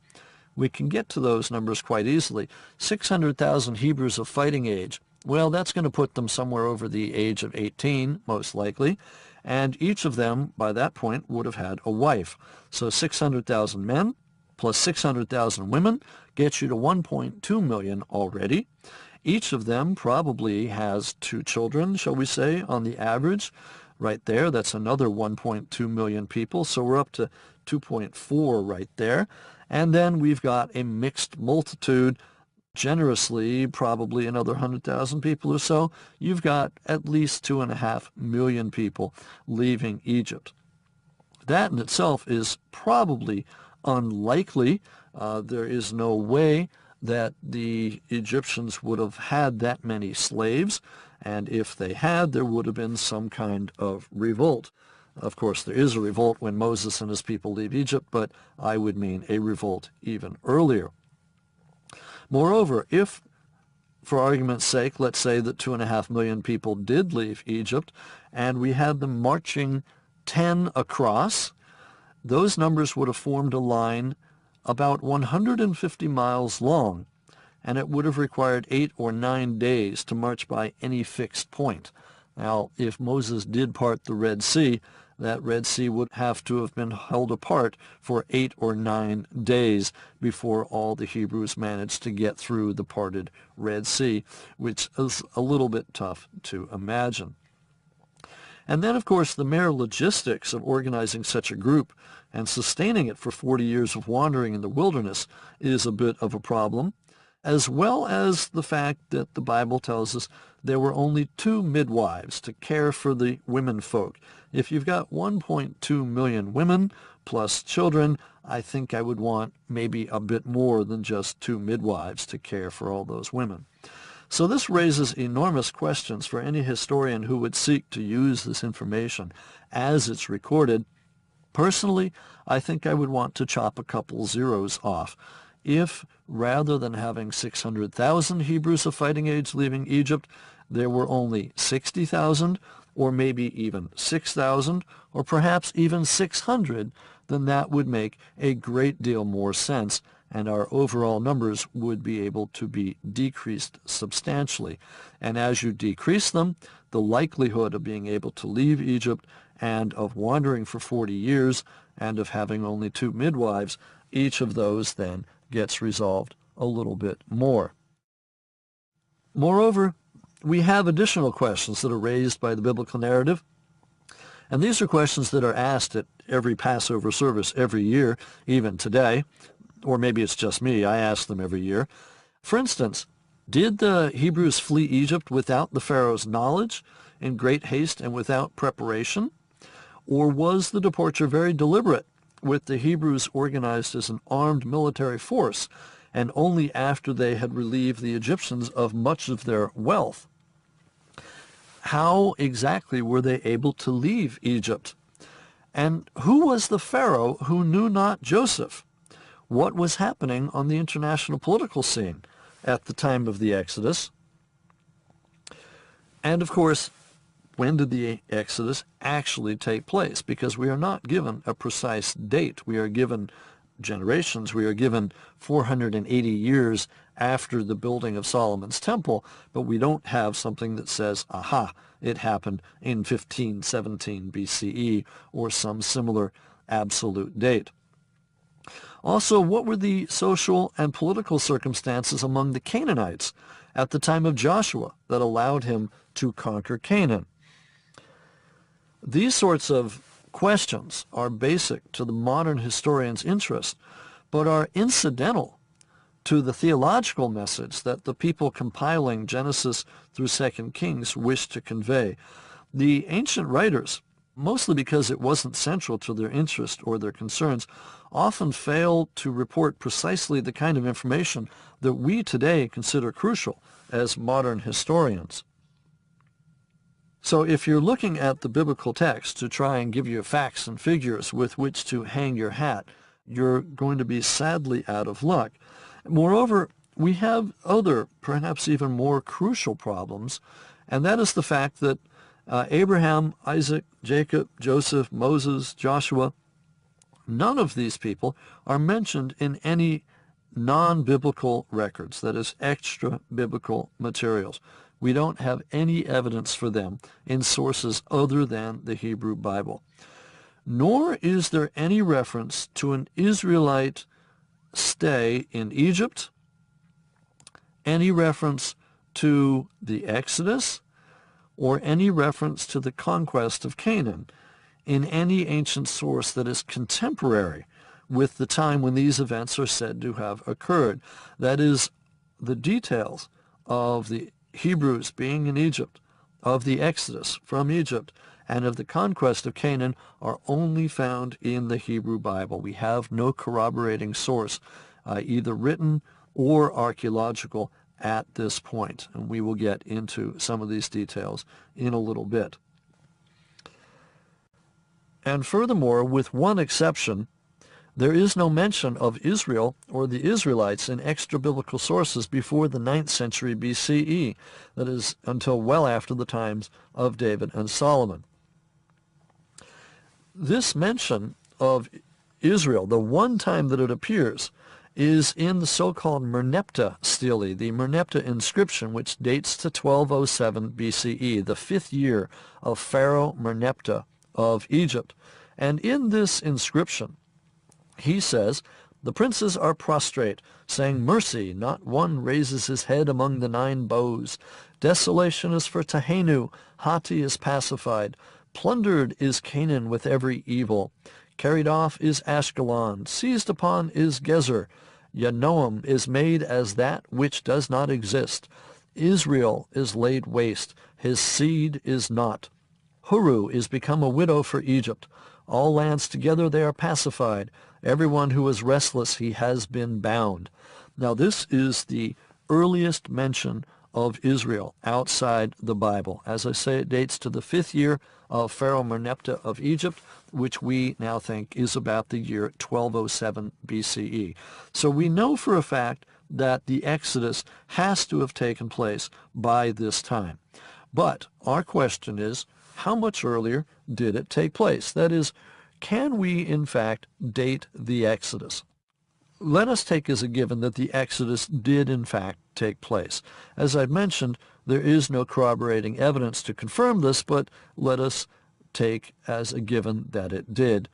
We can get to those numbers quite easily. 600,000 Hebrews of fighting age, well, that's going to put them somewhere over the age of 18, most likely, and each of them, by that point, would have had a wife. So 600,000 men plus 600,000 women gets you to 1.2 million already. Each of them probably has 2 children, shall we say, on the average. Right there, that's another 1.2 million people, so we're up to 2.4 right there. And then we've got a mixed multitude, generously, probably another 100,000 people or so. You've got at least 2.5 million people leaving Egypt. That in itself is probably unlikely. There is no way that the Egyptians would have had that many slaves, and if they had, there would have been some kind of revolt. Of course, there is a revolt when Moses and his people leave Egypt, but I would mean a revolt even earlier. Moreover, if, for argument's sake, let's say that 2.5 million people did leave Egypt, and we had them marching 10 across, those numbers would have formed a line about 150 miles long, and it would have required 8 or 9 days to march by any fixed point. Now, if Moses did part the Red Sea, that Red Sea would have to have been held apart for 8 or 9 days before all the Hebrews managed to get through the parted Red Sea, which is a little bit tough to imagine. And then, of course, the mere logistics of organizing such a group and sustaining it for 40 years of wandering in the wilderness is a bit of a problem, as well as the fact that the Bible tells us there were only 2 midwives to care for the women folk. If you've got 1.2 million women plus children, I think I would want maybe a bit more than just 2 midwives to care for all those women. So this raises enormous questions for any historian who would seek to use this information as it's recorded. Personally, I think I would want to chop a couple zeros off. If, rather than having 600,000 Hebrews of fighting age leaving Egypt, there were only 60,000, or maybe even 6,000, or perhaps even 600, then that would make a great deal more sense, and our overall numbers would be able to be decreased substantially. And as you decrease them, the likelihood of being able to leave Egypt and of wandering for 40 years and of having only 2 midwives, each of those then gets resolved a little bit more. Moreover, we have additional questions that are raised by the biblical narrative, and these are questions that are asked at every Passover service every year, even today, or maybe it's just me, I ask them every year. For instance, did the Hebrews flee Egypt without the Pharaoh's knowledge, in great haste and without preparation? Or was the departure very deliberate, with the Hebrews organized as an armed military force, and only after they had relieved the Egyptians of much of their wealth. How exactly were they able to leave Egypt? And who was the Pharaoh who knew not Joseph? What was happening on the international political scene at the time of the Exodus? And of course, when did the Exodus actually take place? Because we are not given a precise date. We are given generations. We are given 480 years after the building of Solomon's temple, but we don't have something that says, aha, it happened in 1517 BCE or some similar absolute date. Also, what were the social and political circumstances among the Canaanites at the time of Joshua that allowed him to conquer Canaan? These sorts of questions are basic to the modern historian's interest, but are incidental to the theological message that the people compiling Genesis through 2 Kings wish to convey. The ancient writers, mostly because it wasn't central to their interest or their concerns, often fail to report precisely the kind of information that we today consider crucial as modern historians. So if you're looking at the biblical text to try and give you facts and figures with which to hang your hat, you're going to be sadly out of luck. Moreover, we have other, perhaps even more crucial problems, and that is the fact that Abraham, Isaac, Jacob, Joseph, Moses, Joshua, none of these people are mentioned in any non-biblical records, that is, extra-biblical materials. We don't have any evidence for them in sources other than the Hebrew Bible. Nor is there any reference to an Israelite stay in Egypt, any reference to the Exodus, or any reference to the conquest of Canaan in any ancient source that is contemporary with the time when these events are said to have occurred. That is, the details of the Hebrews being in Egypt, of the Exodus from Egypt, and of the conquest of Canaan are only found in the Hebrew Bible. We have no corroborating source, either written or archaeological, at this point, and we will get into some of these details in a little bit. And furthermore, with one exception, there is no mention of Israel or the Israelites in extra-biblical sources before the 9th century BCE, that is, until well after the times of David and Solomon. This mention of Israel, the one time that it appears, is in the so-called Merneptah stele, the Merneptah inscription, which dates to 1207 BCE, the 5th year of Pharaoh Merneptah of Egypt. And in this inscription, he says, "The princes are prostrate, saying, 'Mercy, not one raises his head among the 9 bows. Desolation is for Tehenu, Hatti is pacified. Plundered is Canaan with every evil. Carried off is Ashkelon, seized upon is Gezer. Yanoam is made as that which does not exist. Israel is laid waste, his seed is not. Huru is become a widow for Egypt. All lands together they are pacified. Everyone who is restless, he has been bound.'" Now this is the earliest mention of Israel outside the Bible. As I say, it dates to the 5th year of Pharaoh Merneptah of Egypt, which we now think is about the year 1207 BCE. So we know for a fact that the Exodus has to have taken place by this time. But our question is, how much earlier did it take place? That is, can we in fact date the Exodus? Let us take as a given that the Exodus did in fact take place. As I've mentioned, there is no corroborating evidence to confirm this, but let us take as a given that it did,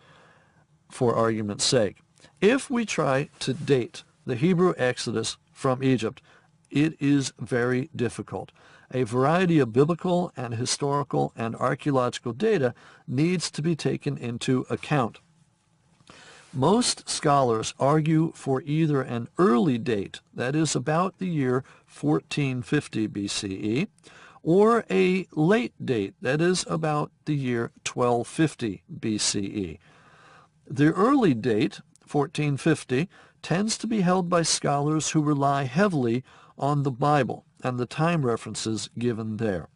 for argument's sake. If we try to date the Hebrew Exodus from Egypt, it is very difficult. A variety of biblical and historical and archaeological data needs to be taken into account. Most scholars argue for either an early date, that is about the year 1450 BCE, or a late date, that is about the year 1250 BCE. The early date, 1450, tends to be held by scholars who rely heavily on the Bible and the time references given there.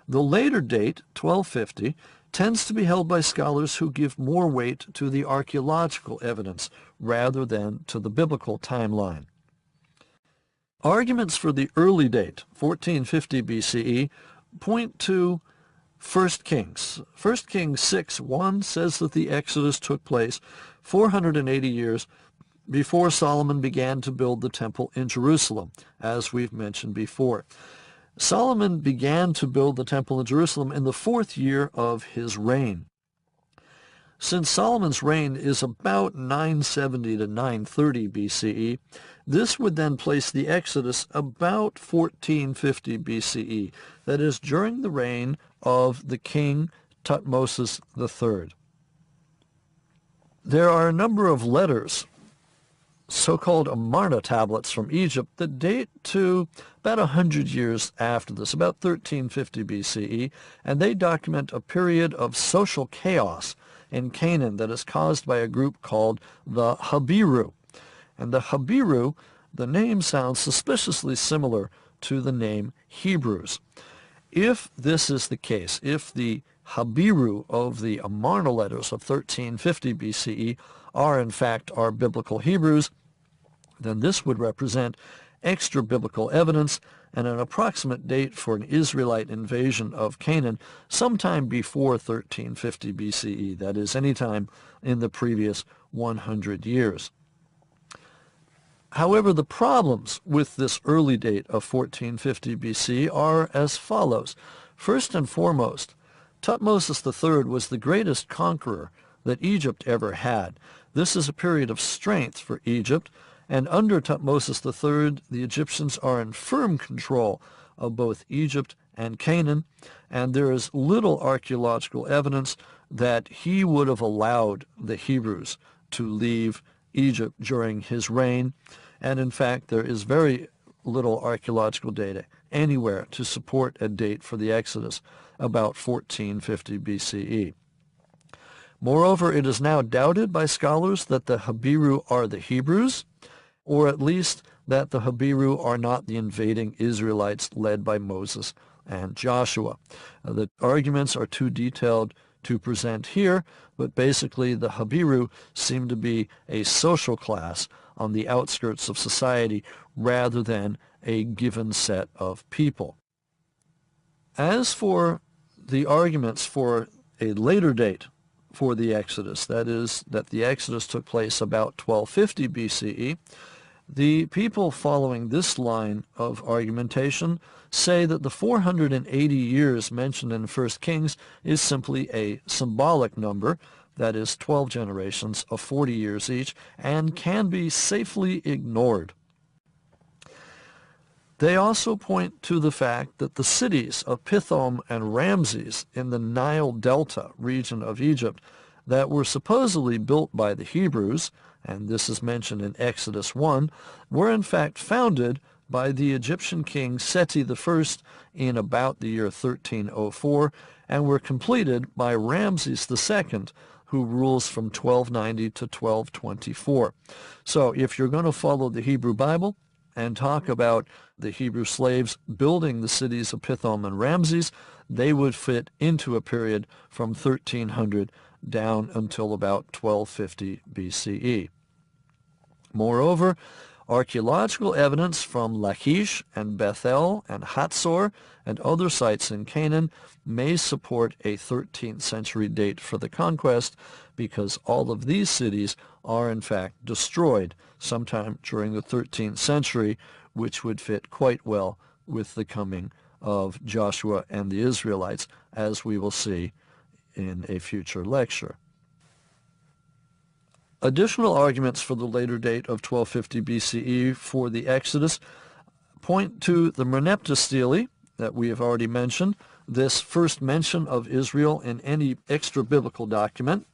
The later date, 1250, tends to be held by scholars who give more weight to the archaeological evidence rather than to the biblical timeline. Arguments for the early date, 1450 BCE, point to 1 Kings. 1 Kings 6:1 says that the Exodus took place 480 years before Solomon began to build the temple in Jerusalem, as we've mentioned before. Solomon began to build the temple in Jerusalem in the 4th year of his reign. Since Solomon's reign is about 970 to 930 BCE, this would then place the Exodus about 1450 BCE, that is, during the reign of the king Thutmose III. There are a number of letters, so-called Amarna tablets from Egypt, that date to about 100 years after this, about 1350 BCE, and they document a period of social chaos in Canaan that is caused by a group called the Habiru. And the Habiru, the name sounds suspiciously similar to the name Hebrews. If this is the case, if the Habiru of the Amarna letters of 1350 BCE are in fact our biblical Hebrews, then this would represent extra-biblical evidence and an approximate date for an Israelite invasion of Canaan sometime before 1350 BCE, that is, anytime in the previous 100 years. However, the problems with this early date of 1450 BC are as follows. First and foremost, Thutmose III was the greatest conqueror that Egypt ever had. This is a period of strength for Egypt, and under Thutmose III, the Egyptians are in firm control of both Egypt and Canaan, and there is little archaeological evidence that he would have allowed the Hebrews to leave Egypt during his reign, and in fact there is very little archaeological data anywhere to support a date for the Exodus about 1450 BCE. Moreover, it is now doubted by scholars that the Habiru are the Hebrews, or at least that the Habiru are not the invading Israelites led by Moses and Joshua. The arguments are too detailed to present here, but basically the Habiru seem to be a social class on the outskirts of society rather than a given set of people. As for the arguments for a later date for the Exodus, that is, that the Exodus took place about 1250 BCE, the people following this line of argumentation say that the 480 years mentioned in 1 Kings is simply a symbolic number, that is 12 generations of 40 years each, and can be safely ignored. They also point to the fact that the cities of Pithom and Ramses in the Nile Delta region of Egypt that were supposedly built by the Hebrews, and this is mentioned in Exodus 1, were in fact founded by the Egyptian king Seti I in about the year 1304, and were completed by Ramses II, who rules from 1290 to 1224. So if you're going to follow the Hebrew Bible and talk about the Hebrew slaves building the cities of Pithom and Ramses, they would fit into a period from 1300 down until about 1250 BCE. Moreover, archaeological evidence from Lachish and Bethel and Hatzor and other sites in Canaan may support a 13th century date for the conquest, because all of these cities are in fact destroyed sometime during the 13th century, which would fit quite well with the coming of Joshua and the Israelites, as we will see in a future lecture. Additional arguments for the later date of 1250 BCE for the Exodus point to the Merneptah stele that we have already mentioned, this first mention of Israel in any extra-biblical document.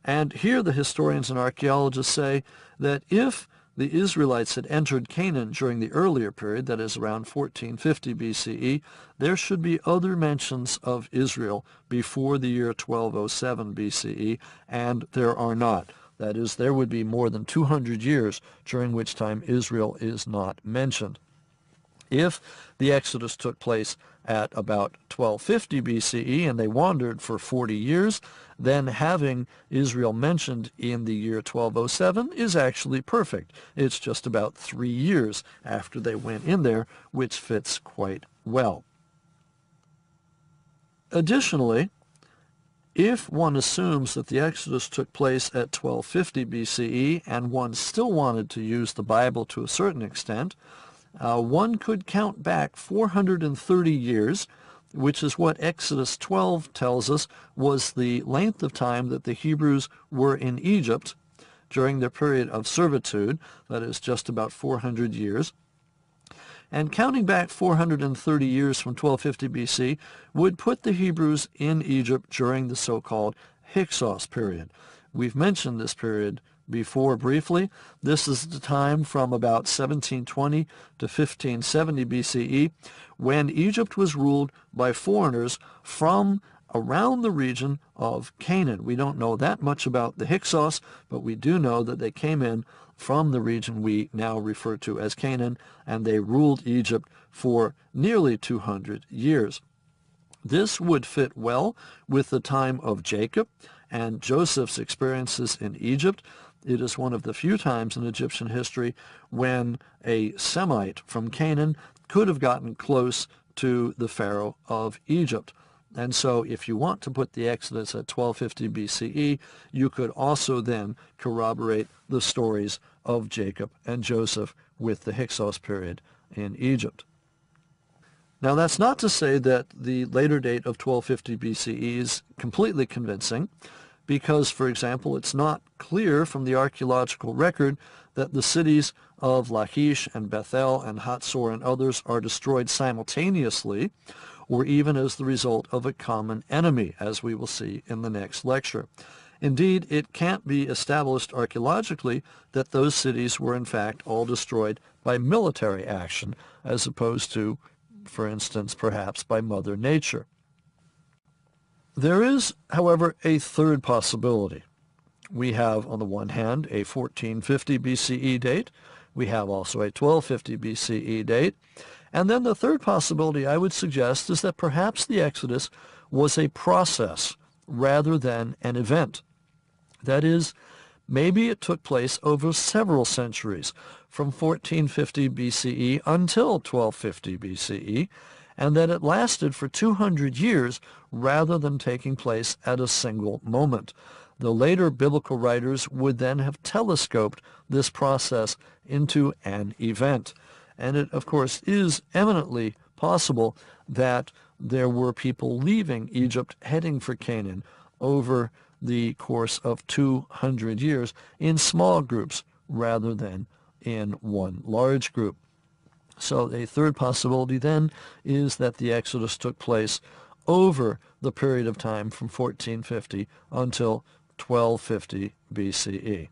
And here the historians and archaeologists say that if the Israelites had entered Canaan during the earlier period, that is around 1450 BCE, there should be other mentions of Israel before the year 1207 BCE, and there are not. That is, there would be more than 200 years during which time Israel is not mentioned. If the Exodus took place at about 1250 BCE and they wandered for 40 years, then having Israel mentioned in the year 1207 is actually perfect. It's just about 3 years after they went in there, which fits quite well. Additionally, if one assumes that the Exodus took place at 1250 BCE and one still wanted to use the Bible to a certain extent, one could count back 430 years, which is what Exodus 12 tells us was the length of time that the Hebrews were in Egypt during their period of servitude, that is just about 400 years. And counting back 430 years from 1250 BC would put the Hebrews in Egypt during the so-called Hyksos period. We've mentioned this period before briefly. This is the time from about 1720 to 1570 BCE when Egypt was ruled by foreigners from around the region of Canaan. We don't know that much about the Hyksos, but we do know that they came in from the region we now refer to as Canaan, and they ruled Egypt for nearly 200 years. This would fit well with the time of Jacob and Joseph's experiences in Egypt. It is one of the few times in Egyptian history when a Semite from Canaan could have gotten close to the Pharaoh of Egypt. And so if you want to put the Exodus at 1250 BCE, you could also then corroborate the stories of Jacob and Joseph with the Hyksos period in Egypt. Now that's not to say that the later date of 1250 BCE is completely convincing, because, for example, it's not clear from the archaeological record that the cities of Lachish and Bethel and Hatzor and others are destroyed simultaneously, or even as the result of a common enemy, as we will see in the next lecture. Indeed, it can't be established archaeologically that those cities were in fact all destroyed by military action, as opposed to, for instance, perhaps by Mother Nature. There is, however, a third possibility. We have, on the one hand, a 1450 BCE date. We have also a 1250 BCE date. And then the third possibility I would suggest is that perhaps the Exodus was a process rather than an event. That is, maybe it took place over several centuries, from 1450 BCE until 1250 BCE, and that it lasted for 200 years rather than taking place at a single moment. The later biblical writers would then have telescoped this process into an event. And it, of course, is eminently possible that there were people leaving Egypt heading for Canaan over the course of 200 years in small groups rather than in one large group. So a third possibility then is that the Exodus took place over the period of time from 1450 until 1250 BCE.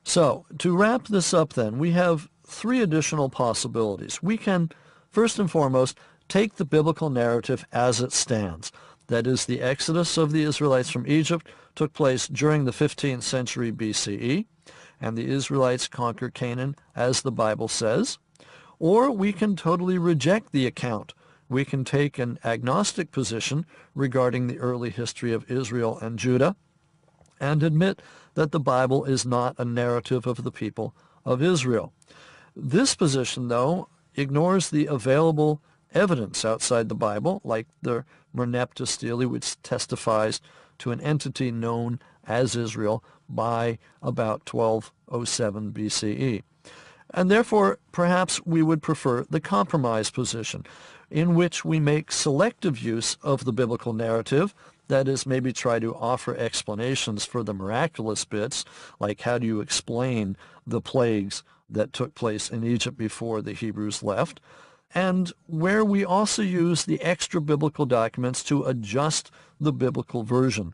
So to wrap this up then, we have three additional possibilities. We can, first and foremost, take the biblical narrative as it stands. That is, the exodus of the Israelites from Egypt took place during the 15th century BCE, and the Israelites conquer Canaan as the Bible says. Or we can totally reject the account. We can take an agnostic position regarding the early history of Israel and Judah and admit that the Bible is not a narrative of the people of Israel. This position, though, ignores the available evidence outside the Bible, like the Merneptah Stele, which testifies to an entity known as Israel by about 1207 BCE. And therefore, perhaps we would prefer the compromise position, in which we make selective use of the biblical narrative, that is, maybe try to offer explanations for the miraculous bits, like how do you explain the plagues that took place in Egypt before the Hebrews left, and where we also use the extra biblical documents to adjust the biblical version.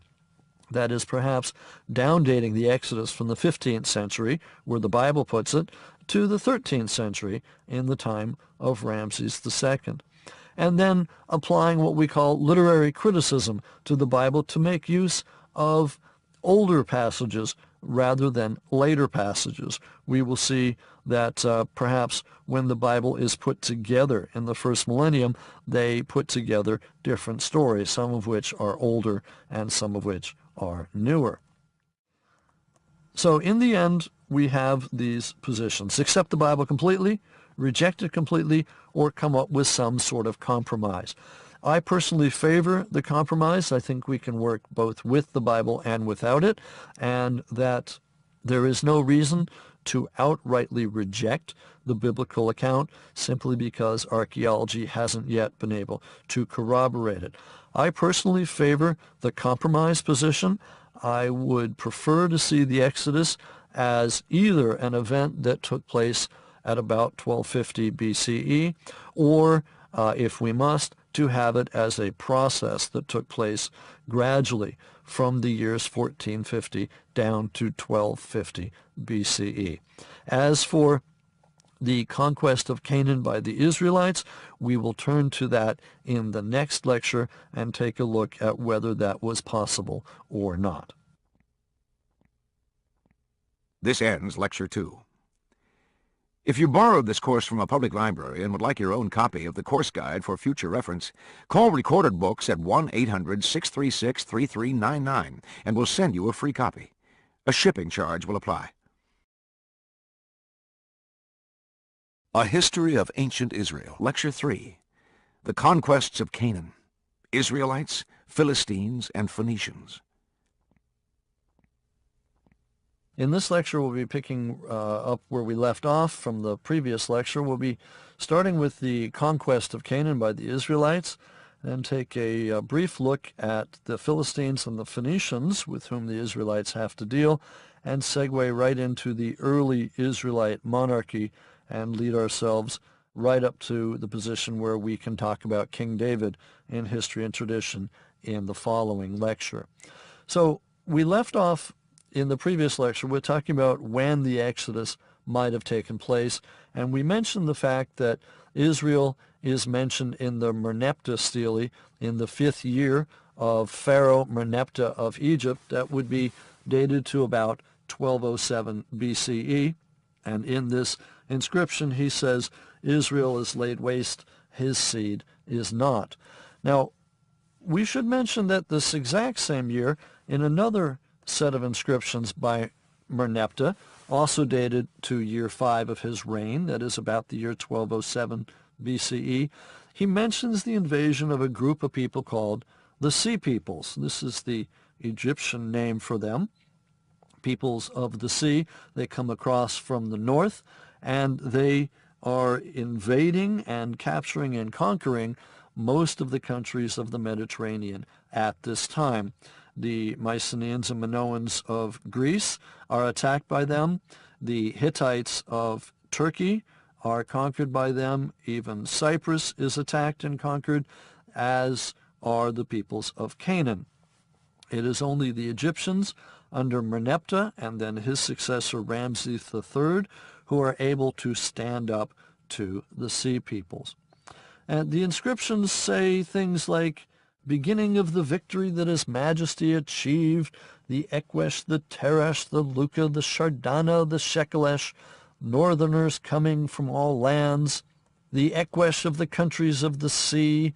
That is, perhaps downdating the Exodus from the 15th century, where the Bible puts it, to the 13th century in the time of Ramses II. And then applying what we call literary criticism to the Bible to make use of older passages rather than later passages. We will see that perhaps when the Bible is put together in the first millennium, they put together different stories, some of which are older and some of which are newer. So in the end, we have these positions: accept the Bible completely, reject it completely, or come up with some sort of compromise. I personally favor the compromise. I think we can work both with the Bible and without it, and that there is no reason to outrightly reject the biblical account simply because archaeology hasn't yet been able to corroborate it. I personally favor the compromise position. I would prefer to see the Exodus as either an event that took place at about 1250 BCE, or, if we must, to have it as a process that took place gradually from the years 1450 down to 1250 BCE. As for the conquest of Canaan by the Israelites, we will turn to that in the next lecture and take a look at whether that was possible or not. This ends Lecture 2. If you borrowed this course from a public library and would like your own copy of the course guide for future reference, call Recorded Books at 1-800-636-3399 and we'll send you a free copy. A shipping charge will apply. A History of Ancient Israel, Lecture 3. The Conquests of Canaan, Israelites, Philistines, and Phoenicians. In this lecture, we'll be picking up where we left off from the previous lecture. We'll be starting with the conquest of Canaan by the Israelites, and take a brief look at the Philistines and the Phoenicians with whom the Israelites have to deal, and segue right into the early Israelite monarchy and lead ourselves right up to the position where we can talk about King David in history and tradition in the following lecture. So we left off in the previous lecture. We're talking about when the Exodus might have taken place, and we mentioned the fact that Israel is mentioned in the Merneptah stele in the 5th year of Pharaoh Merneptah of Egypt. That would be dated to about 1207 BCE, and in this inscription he says, "Israel is laid waste, his seed is not." Now, we should mention that this exact same year, in another set of inscriptions by Merneptah, also dated to year 5 of his reign, that is about the year 1207 BCE, he mentions the invasion of a group of people called the Sea Peoples. This is the Egyptian name for them, peoples of the sea. They come across from the north, and they are invading and capturing and conquering most of the countries of the Mediterranean at this time. The Mycenaeans and Minoans of Greece are attacked by them. The Hittites of Turkey are conquered by them. Even Cyprus is attacked and conquered, as are the peoples of Canaan. It is only the Egyptians under Merneptah and then his successor Ramses III who are able to stand up to the Sea Peoples. And the inscriptions say things like, "Beginning of the victory that His Majesty achieved, the Ekwesh, the Teresh, the Luka, the Shardana, the Shekelesh, northerners coming from all lands, the Ekwesh of the countries of the sea,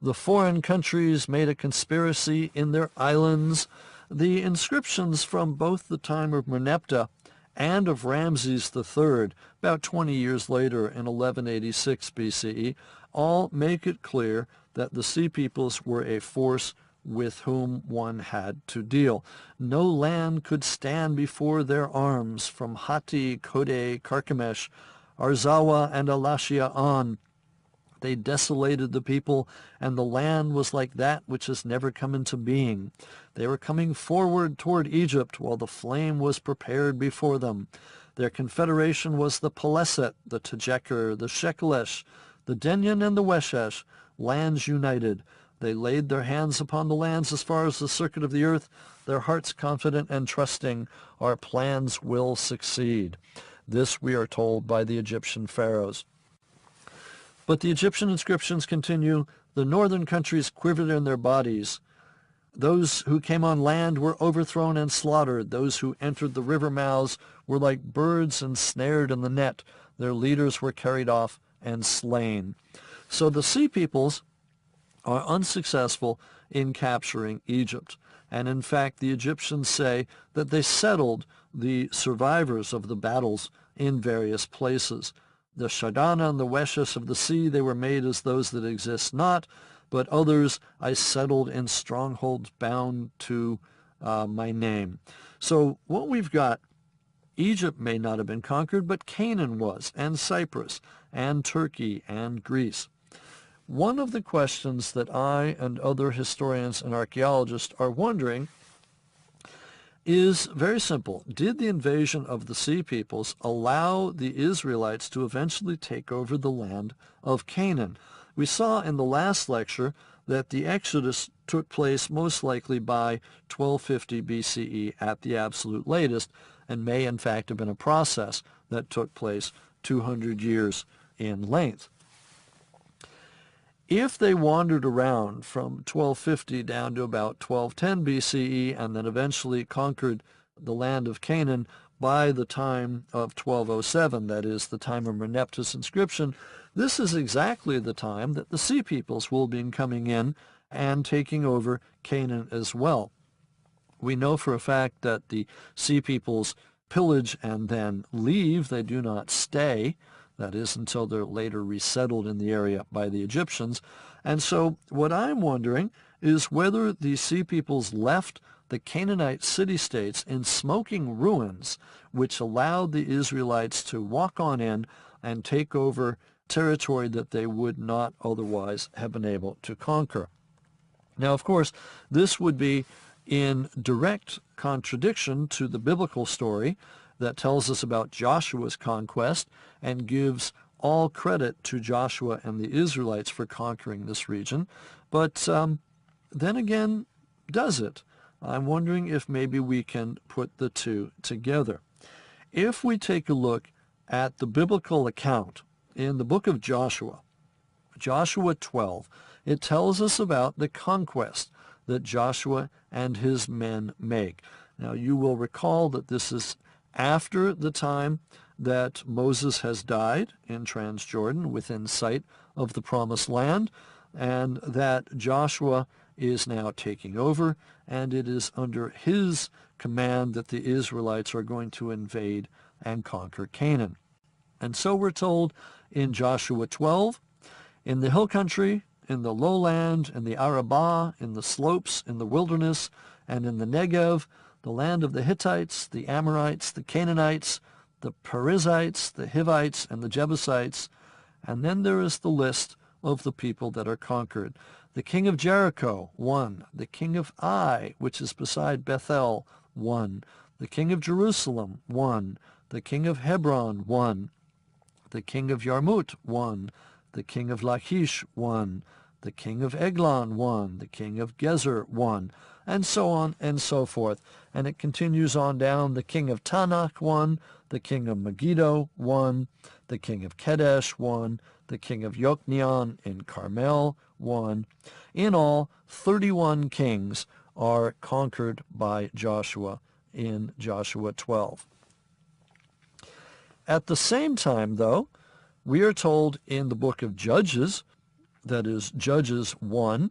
the foreign countries made a conspiracy in their islands." The inscriptions from both the time of Merneptah and of Ramses III, about 20 years later in 1186 BCE, all make it clear that the Sea Peoples were a force with whom one had to deal. No land could stand before their arms, from Hatti, Kode, Carchemish, Arzawa, and Alashia on. They desolated the people, and the land was like that which has never come into being. They were coming forward toward Egypt while the flame was prepared before them. Their confederation was the Peleset, the Tejeker, the Shekelesh, the Denyan, and the Weshesh, lands united. They laid their hands upon the lands as far as the circuit of the earth, their hearts confident and trusting, our plans will succeed. This we are told by the Egyptian pharaohs. But the Egyptian inscriptions continue, the northern countries quivered in their bodies. Those who came on land were overthrown and slaughtered. Those who entered the river mouths were like birds ensnared in the net. Their leaders were carried off and slain. So the sea peoples are unsuccessful in capturing Egypt. And in fact, the Egyptians say that they settled the survivors of the battles in various places. The Shadana and the Weshes of the sea, they were made as those that exist not, but others I settled in strongholds bound to my name. So what we've got, Egypt may not have been conquered, but Canaan was, and Cyprus, and Turkey, and Greece. One of the questions that I and other historians and archaeologists are wondering is very simple. Did the invasion of the Sea Peoples allow the Israelites to eventually take over the land of Canaan? We saw in the last lecture that the Exodus took place most likely by 1250 BCE at the absolute latest, and may in fact have been a process that took place 200 years in length. If they wandered around from 1250 down to about 1210 BCE and then eventually conquered the land of Canaan by the time of 1207, that is the time of Merneptah's inscription, this is exactly the time that the Sea Peoples will be coming in and taking over Canaan as well. We know for a fact that the Sea Peoples pillage and then leave. They do not stay. That is until they're later resettled in the area by the Egyptians. And so what I'm wondering is whether the Sea Peoples left the Canaanite city-states in smoking ruins, which allowed the Israelites to walk on in and take over territory that they would not otherwise have been able to conquer. Now, of course, this would be in direct contradiction to the biblical story that tells us about Joshua's conquest and gives all credit to Joshua and the Israelites for conquering this region. But then again, does it? I'm wondering if maybe we can put the two together. If we take a look at the biblical account in the book of Joshua, Joshua 12, it tells us about the conquest that Joshua and his men make. Now, you will recall that this is after the time that Moses has died in Transjordan within sight of the Promised Land, and that Joshua is now taking over, and it is under his command that the Israelites are going to invade and conquer Canaan. And so we're told in Joshua 12, in the hill country, in the lowland, in the Arabah, in the slopes, in the wilderness, and in the Negev, the land of the Hittites, the Amorites, the Canaanites, the Perizzites, the Hivites, and the Jebusites. And then there is the list of the people that are conquered. The king of Jericho, 1. The king of Ai, which is beside Bethel, 1. The king of Jerusalem, 1. The king of Hebron, 1. The king of Yarmut, 1. The king of Lachish, 1. The king of Eglon, 1. The king of Gezer, 1. And so on and so forth. And it continues on down. The king of Tanakh, 1. The king of Megiddo, 1. The king of Kedesh, 1. The king of Yokneam in Carmel, 1. In all, 31 kings are conquered by Joshua in Joshua 12. At the same time, though, we are told in the book of Judges, that is Judges 1,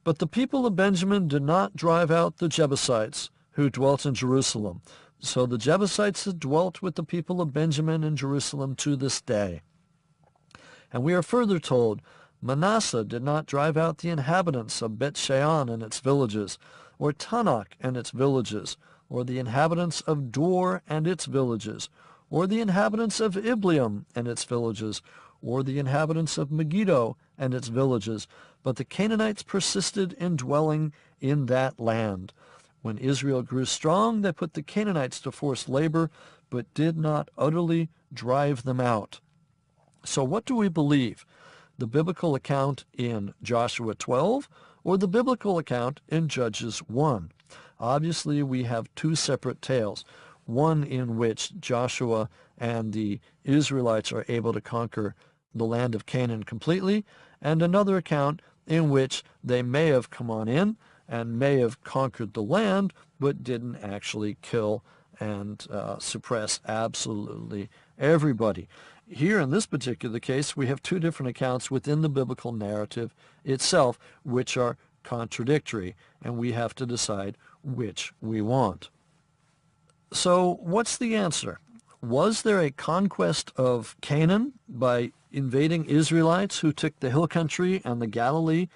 but the people of Benjamin did not drive out the Jebusites who dwelt in Jerusalem. So the Jebusites had dwelt with the people of Benjamin in Jerusalem to this day. And we are further told, Manasseh did not drive out the inhabitants of Bet-Shean and its villages, or Tanakh and its villages, or the inhabitants of Dor and its villages, or the inhabitants of Ibleam and its villages, or the inhabitants of Megiddo and its villages. But the Canaanites persisted in dwelling in that land. When Israel grew strong, they put the Canaanites to forced labor, but did not utterly drive them out. So what do we believe? The biblical account in Joshua 12 or the biblical account in Judges 1? Obviously, we have two separate tales. One in which Joshua and the Israelites are able to conquer the land of Canaan completely, and another account in which they may have come on in and may have conquered the land, but didn't actually kill and suppress absolutely everybody. Here in this particular case, we have two different accounts within the biblical narrative itself, which are contradictory, and we have to decide which we want. So what's the answer? Was there a conquest of Canaan by invading Israelites who took the hill country and the Galilee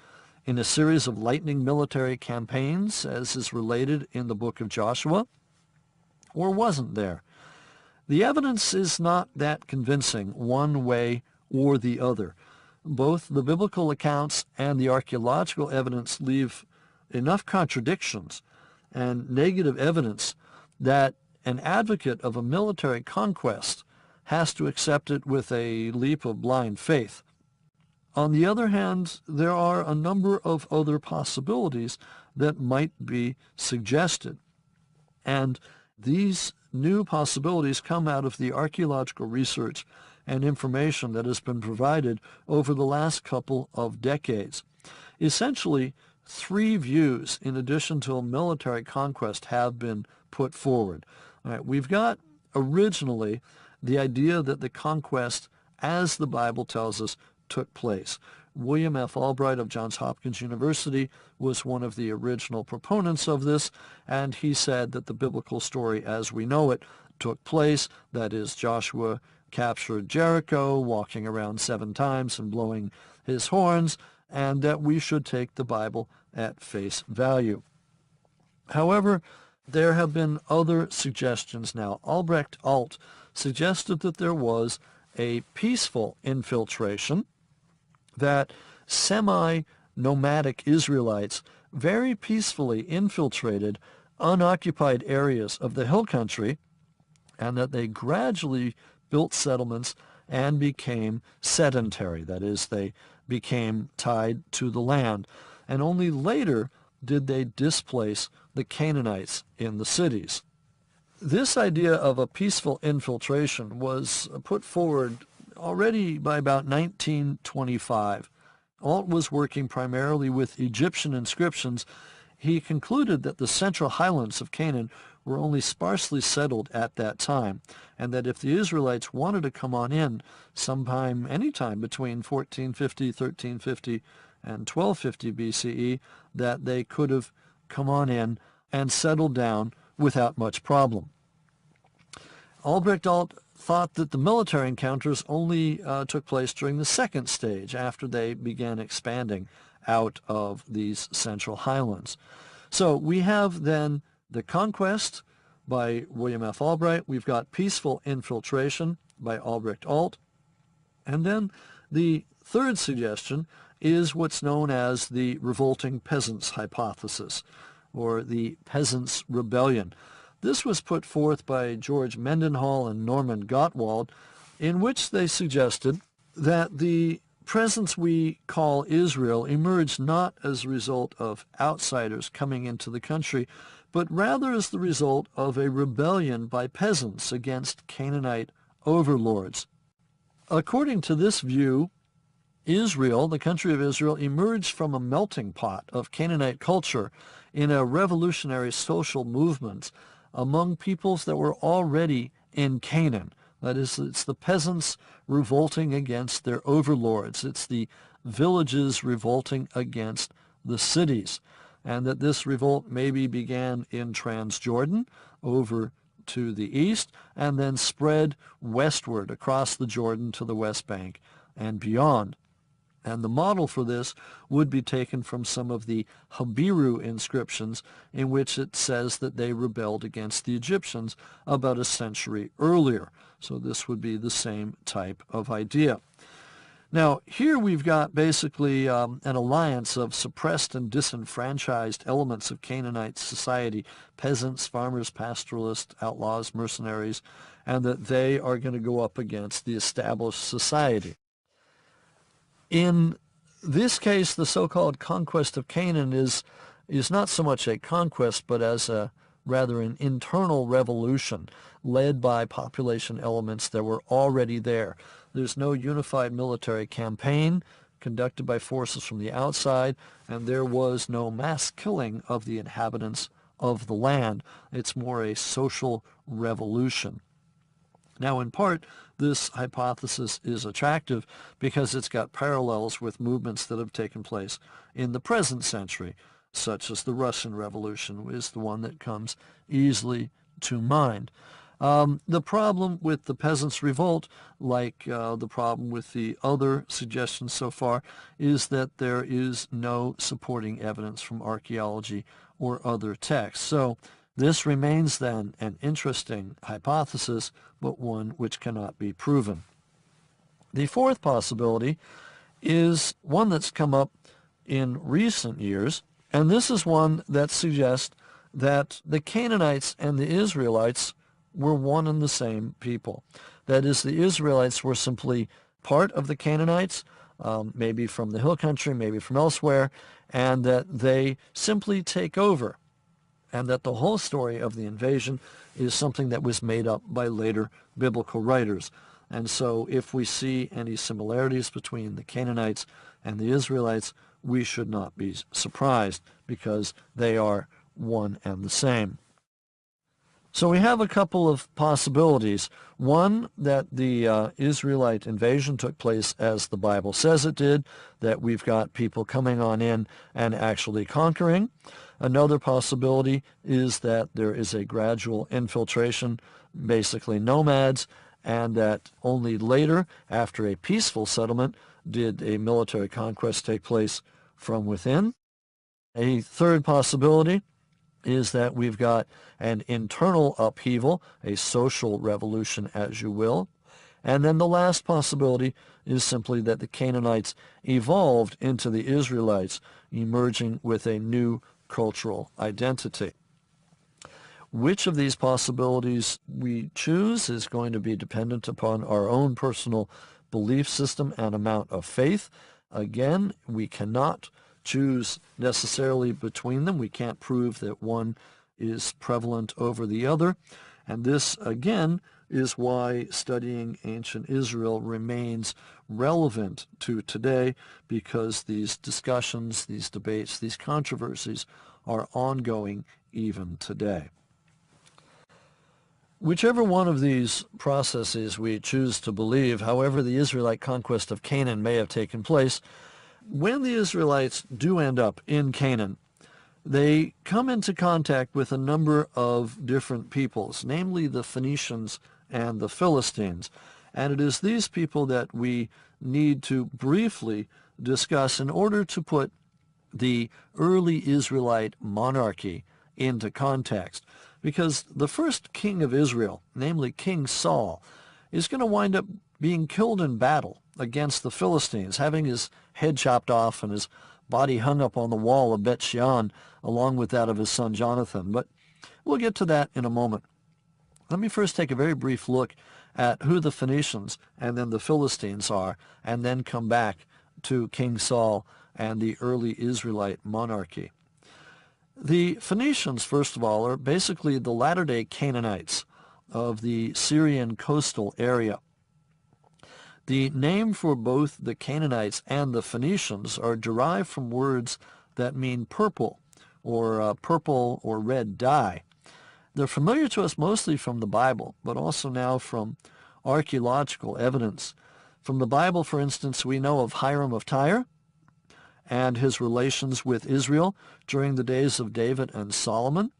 in a series of lightning military campaigns, as is related in the book of Joshua? Or wasn't there? The evidence is not that convincing one way or the other. Both the biblical accounts and the archaeological evidence leave enough contradictions and negative evidence that an advocate of a military conquest has to accept it with a leap of blind faith. On the other hand, there are a number of other possibilities that might be suggested. And these new possibilities come out of the archaeological research and information that has been provided over the last couple of decades. Essentially, three views, in addition to a military conquest, have been put forward. All right, we've got originally the idea that the conquest, as the Bible tells us, took place. William F. Albright of Johns Hopkins University was one of the original proponents of this, and he said that the biblical story as we know it took place. That is, Joshua captured Jericho, walking around 7 times and blowing his horns, and that we should take the Bible at face value. However, there have been other suggestions now. Albrecht Alt suggested that there was a peaceful infiltration, that semi-nomadic Israelites very peacefully infiltrated unoccupied areas of the hill country, and that they gradually built settlements and became sedentary. That is, they became tied to the land. And only later did they displace the Canaanites in the cities. This idea of a peaceful infiltration was put forward already by about 1925. Alt was working primarily with Egyptian inscriptions. He concluded that the central highlands of Canaan were only sparsely settled at that time, and that if the Israelites wanted to come on in sometime, anytime between 1450, 1350, and 1250 BCE, that they could have come on in and settled down without much problem. Albrecht Alt thought that the military encounters only took place during the second stage, after they began expanding out of these central highlands. So we have then the conquest by William F. Albright. We've got peaceful infiltration by Albrecht Alt. And then the third suggestion is what's known as the revolting peasants hypothesis, or the peasants' rebellion. This was put forth by George Mendenhall and Norman Gottwald, in which they suggested that the presence we call Israel emerged not as a result of outsiders coming into the country, but rather as the result of a rebellion by peasants against Canaanite overlords. According to this view, Israel, the country of Israel, emerged from a melting pot of Canaanite culture in a revolutionary social movement among peoples that were already in Canaan. That is, it's the peasants revolting against their overlords. It's the villages revolting against the cities. And that this revolt maybe began in Transjordan over to the east, and then spread westward across the Jordan to the West Bank and beyond. And the model for this would be taken from some of the Habiru inscriptions, in which it says that they rebelled against the Egyptians about a century earlier. So this would be the same type of idea. Now, here we've got basically an alliance of suppressed and disenfranchised elements of Canaanite society, peasants, farmers, pastoralists, outlaws, mercenaries, and that they are going to go up against the established society. In this case, the so-called conquest of Canaan is not so much a conquest, but as rather an internal revolution led by population elements that were already there. There's no unified military campaign conducted by forces from the outside, and there was no mass killing of the inhabitants of the land. It's more a social revolution. Now, in part, this hypothesis is attractive because it's got parallels with movements that have taken place in the present century, such as the Russian Revolution is the one that comes easily to mind. The problem with the Peasants' Revolt, like the problem with the other suggestions so far, is that there is no supporting evidence from archaeology or other texts. So this remains then an interesting hypothesis, but one which cannot be proven. The fourth possibility is one that's come up in recent years, and this is one that suggests that the Canaanites and the Israelites were one and the same people. That is, the Israelites were simply part of the Canaanites, maybe from the hill country, maybe from elsewhere, and that they simply take over, and that the whole story of the invasion is something that was made up by later biblical writers. And so if we see any similarities between the Canaanites and the Israelites, we should not be surprised because they are one and the same. So we have a couple of possibilities. One, that the Israelite invasion took place as the Bible says it did, that we've got people coming on in and actually conquering. Another possibility is that there is a gradual infiltration, basically nomads, and that only later, after a peaceful settlement, did a military conquest take place from within. A third possibility is that we've got an internal upheaval, a social revolution, as you will. And then the last possibility is simply that the Canaanites evolved into the Israelites, emerging with a new cultural identity. Which of these possibilities we choose is going to be dependent upon our own personal belief system and amount of faith. Again, we cannot choose necessarily between them. We can't prove that one is prevalent over the other. And this, again, is why studying ancient Israel remains relevant to today, because these discussions, these debates, these controversies are ongoing even today. Whichever one of these processes we choose to believe, however the Israelite conquest of Canaan may have taken place, when the Israelites do end up in Canaan, they come into contact with a number of different peoples, namely the Phoenicians and the Philistines. And it is these people that we need to briefly discuss in order to put the early Israelite monarchy into context. Because the first king of Israel, namely King Saul, is going to wind up being killed in battle against the Philistines, having his head chopped off and his body hung up on the wall of Bet-shean, along with that of his son Jonathan. But we'll get to that in a moment. Let me first take a very brief look at who the Phoenicians and then the Philistines are, and then come back to King Saul and the early Israelite monarchy. The Phoenicians, first of all, are basically the latter-day Canaanites of the Syrian coastal area. The name for both the Canaanites and the Phoenicians are derived from words that mean purple or red dye. They're familiar to us mostly from the Bible, but also now from archaeological evidence. From the Bible, for instance, we know of Hiram of Tyre and his relations with Israel during the days of David and Solomon.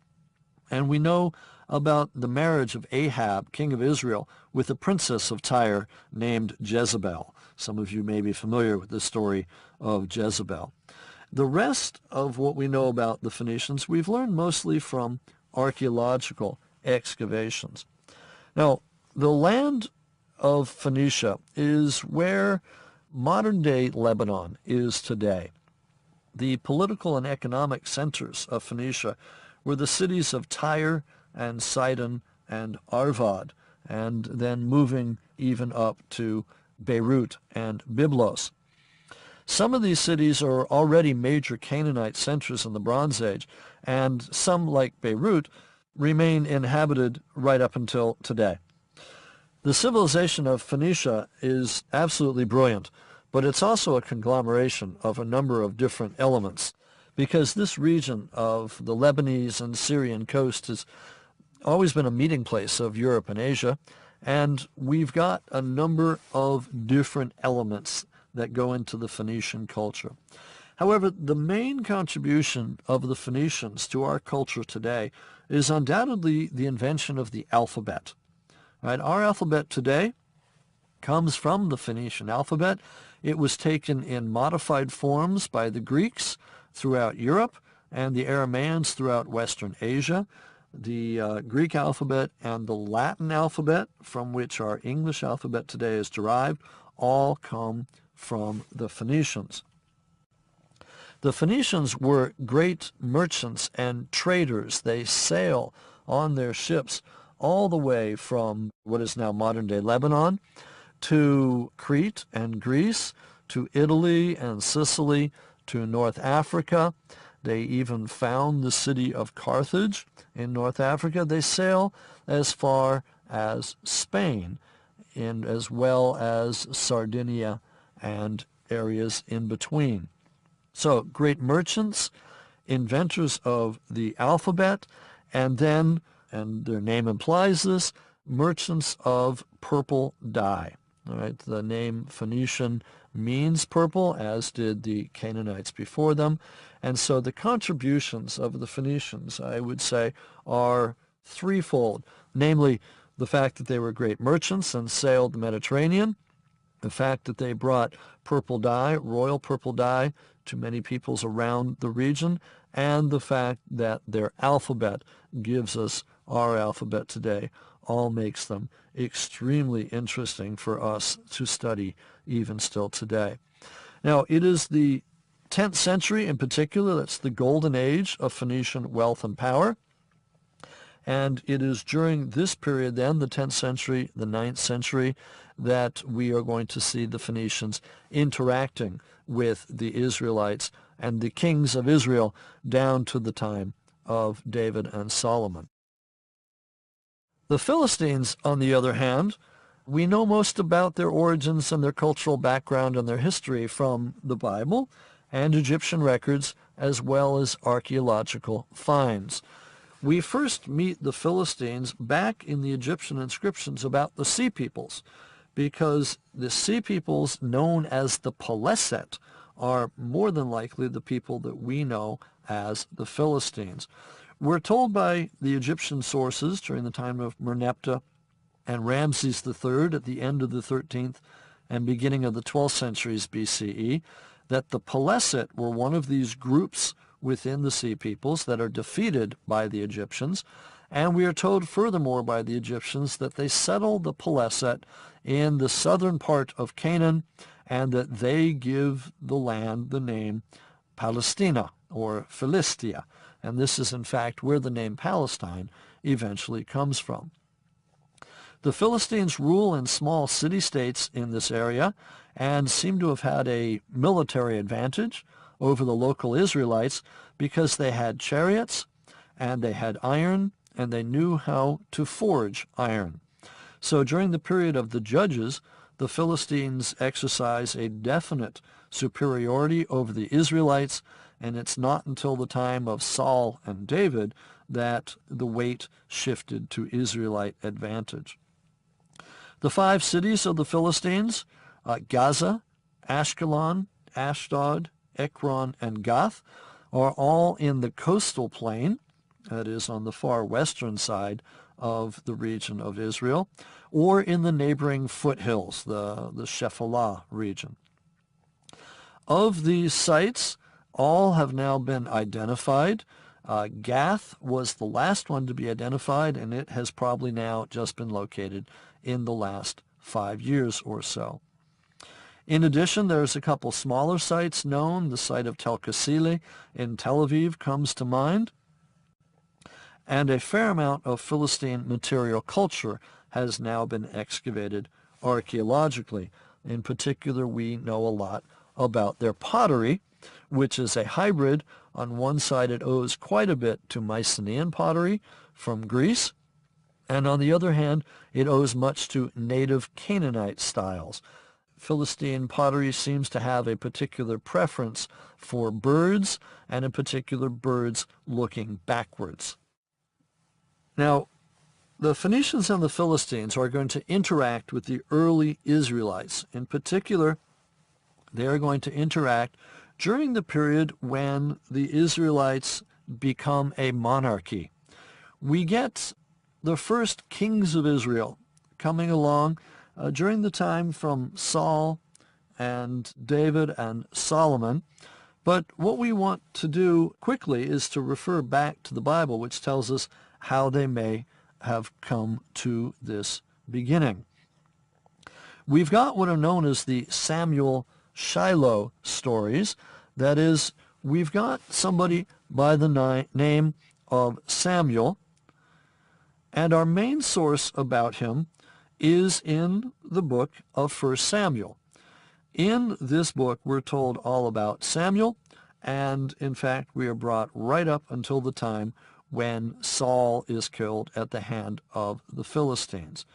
And we know about the marriage of Ahab, king of Israel, with a princess of Tyre named Jezebel. Some of you may be familiar with the story of Jezebel. The rest of what we know about the Phoenicians we've learned mostly from archaeological excavations. Now, the land of Phoenicia is where modern-day Lebanon is today. The political and economic centers of Phoenicia were the cities of Tyre and Sidon and Arvad, and then moving even up to Beirut and Byblos. Some of these cities are already major Canaanite centers in the Bronze Age, and some, like Beirut, remain inhabited right up until today. The civilization of Phoenicia is absolutely brilliant but it's also a conglomeration of a number of different elements, because this region of the Lebanese and Syrian coast has always been a meeting place of Europe and Asia, and we've got a number of different elements that go into the Phoenician culture. However, the main contribution of the Phoenicians to our culture today is undoubtedly the invention of the alphabet. Right? Our alphabet today comes from the Phoenician alphabet. It was taken in modified forms by the Greeks throughout Europe and the Aramaeans throughout Western Asia. The Greek alphabet and the Latin alphabet, from which our English alphabet today is derived, all come from the Phoenicians. The Phoenicians were great merchants and traders. They sail on their ships all the way from what is now modern-day Lebanon to Crete and Greece, to Italy and Sicily, to North Africa. They even found the city of Carthage in North Africa. They sail as far as Spain, and as well as Sardinia and areas in between. So great merchants, inventors of the alphabet, and then, and their name implies this, merchants of purple dye. All right, the name Phoenician means purple, as did the Canaanites before them. And so the contributions of the Phoenicians, I would say, are threefold, namely the fact that they were great merchants and sailed the Mediterranean, the fact that they brought purple dye, royal purple dye, to many peoples around the region, and the fact that their alphabet gives us our alphabet today, all makes them extremely interesting for us to study even still today. Now, it is the 10th century in particular that's the golden age of Phoenician wealth and power. And it is during this period then, the 10th century, the 9th century, that we are going to see the Phoenicians interacting with the Israelites and the kings of Israel down to the time of David and Solomon. The Philistines, on the other hand, we know most about their origins and their cultural background and their history from the Bible and Egyptian records, as well as archaeological finds. We first meet the Philistines back in the Egyptian inscriptions about the Sea Peoples, because the Sea Peoples, known as the Peleset, are more than likely the people that we know as the Philistines. We're told by the Egyptian sources during the time of Merneptah and Ramses III at the end of the 13th and beginning of the 12th centuries BCE that the Peleset were one of these groups within the Sea Peoples that are defeated by the Egyptians. And we are told furthermore by the Egyptians that they settled the Peleset in the southern part of Canaan, and that they give the land the name Palestina or Philistia. And this is in fact where the name Palestine eventually comes from. The Philistines rule in small city-states in this area and seem to have had a military advantage over the local Israelites because they had chariots and they had iron and they knew how to forge iron. So during the period of the Judges, the Philistines exercise a definite superiority over the Israelites, and it's not until the time of Saul and David that the weight shifted to Israelite advantage. The 5 cities of the Philistines, Gaza, Ashkelon, Ashdod, Ekron, and Gath, are all in the coastal plain, that is on the far western side of the region of Israel, or in the neighboring foothills, the Shephelah region. Of these sites, all have now been identified. Gath was the last one to be identified, and it has probably now just been located in the last 5 years or so. In addition, there's a couple smaller sites known. The site of Tel Kasile in Tel Aviv comes to mind. And a fair amount of Philistine material culture has now been excavated archaeologically. In particular, we know a lot about their pottery, which is a hybrid. On one side, it owes quite a bit to Mycenaean pottery from Greece, and on the other hand, it owes much to native Canaanite styles. Philistine pottery seems to have a particular preference for birds, and in particular birds looking backwards. Now, the Phoenicians and the Philistines are going to interact with the early Israelites. In particular, they are going to interact during the period when the Israelites become a monarchy. We get the first kings of Israel coming along during the time from Saul and David and Solomon. But what we want to do quickly is to refer back to the Bible, which tells us how they may have come to this beginning. We've got what are known as the Samuel Shiloh stories. That is, we've got somebody by the name of Samuel, and our main source about him is in the book of 1 Samuel. In this book, we're told all about Samuel, and in fact, we are brought right up until the time when Saul is killed at the hand of the Philistines.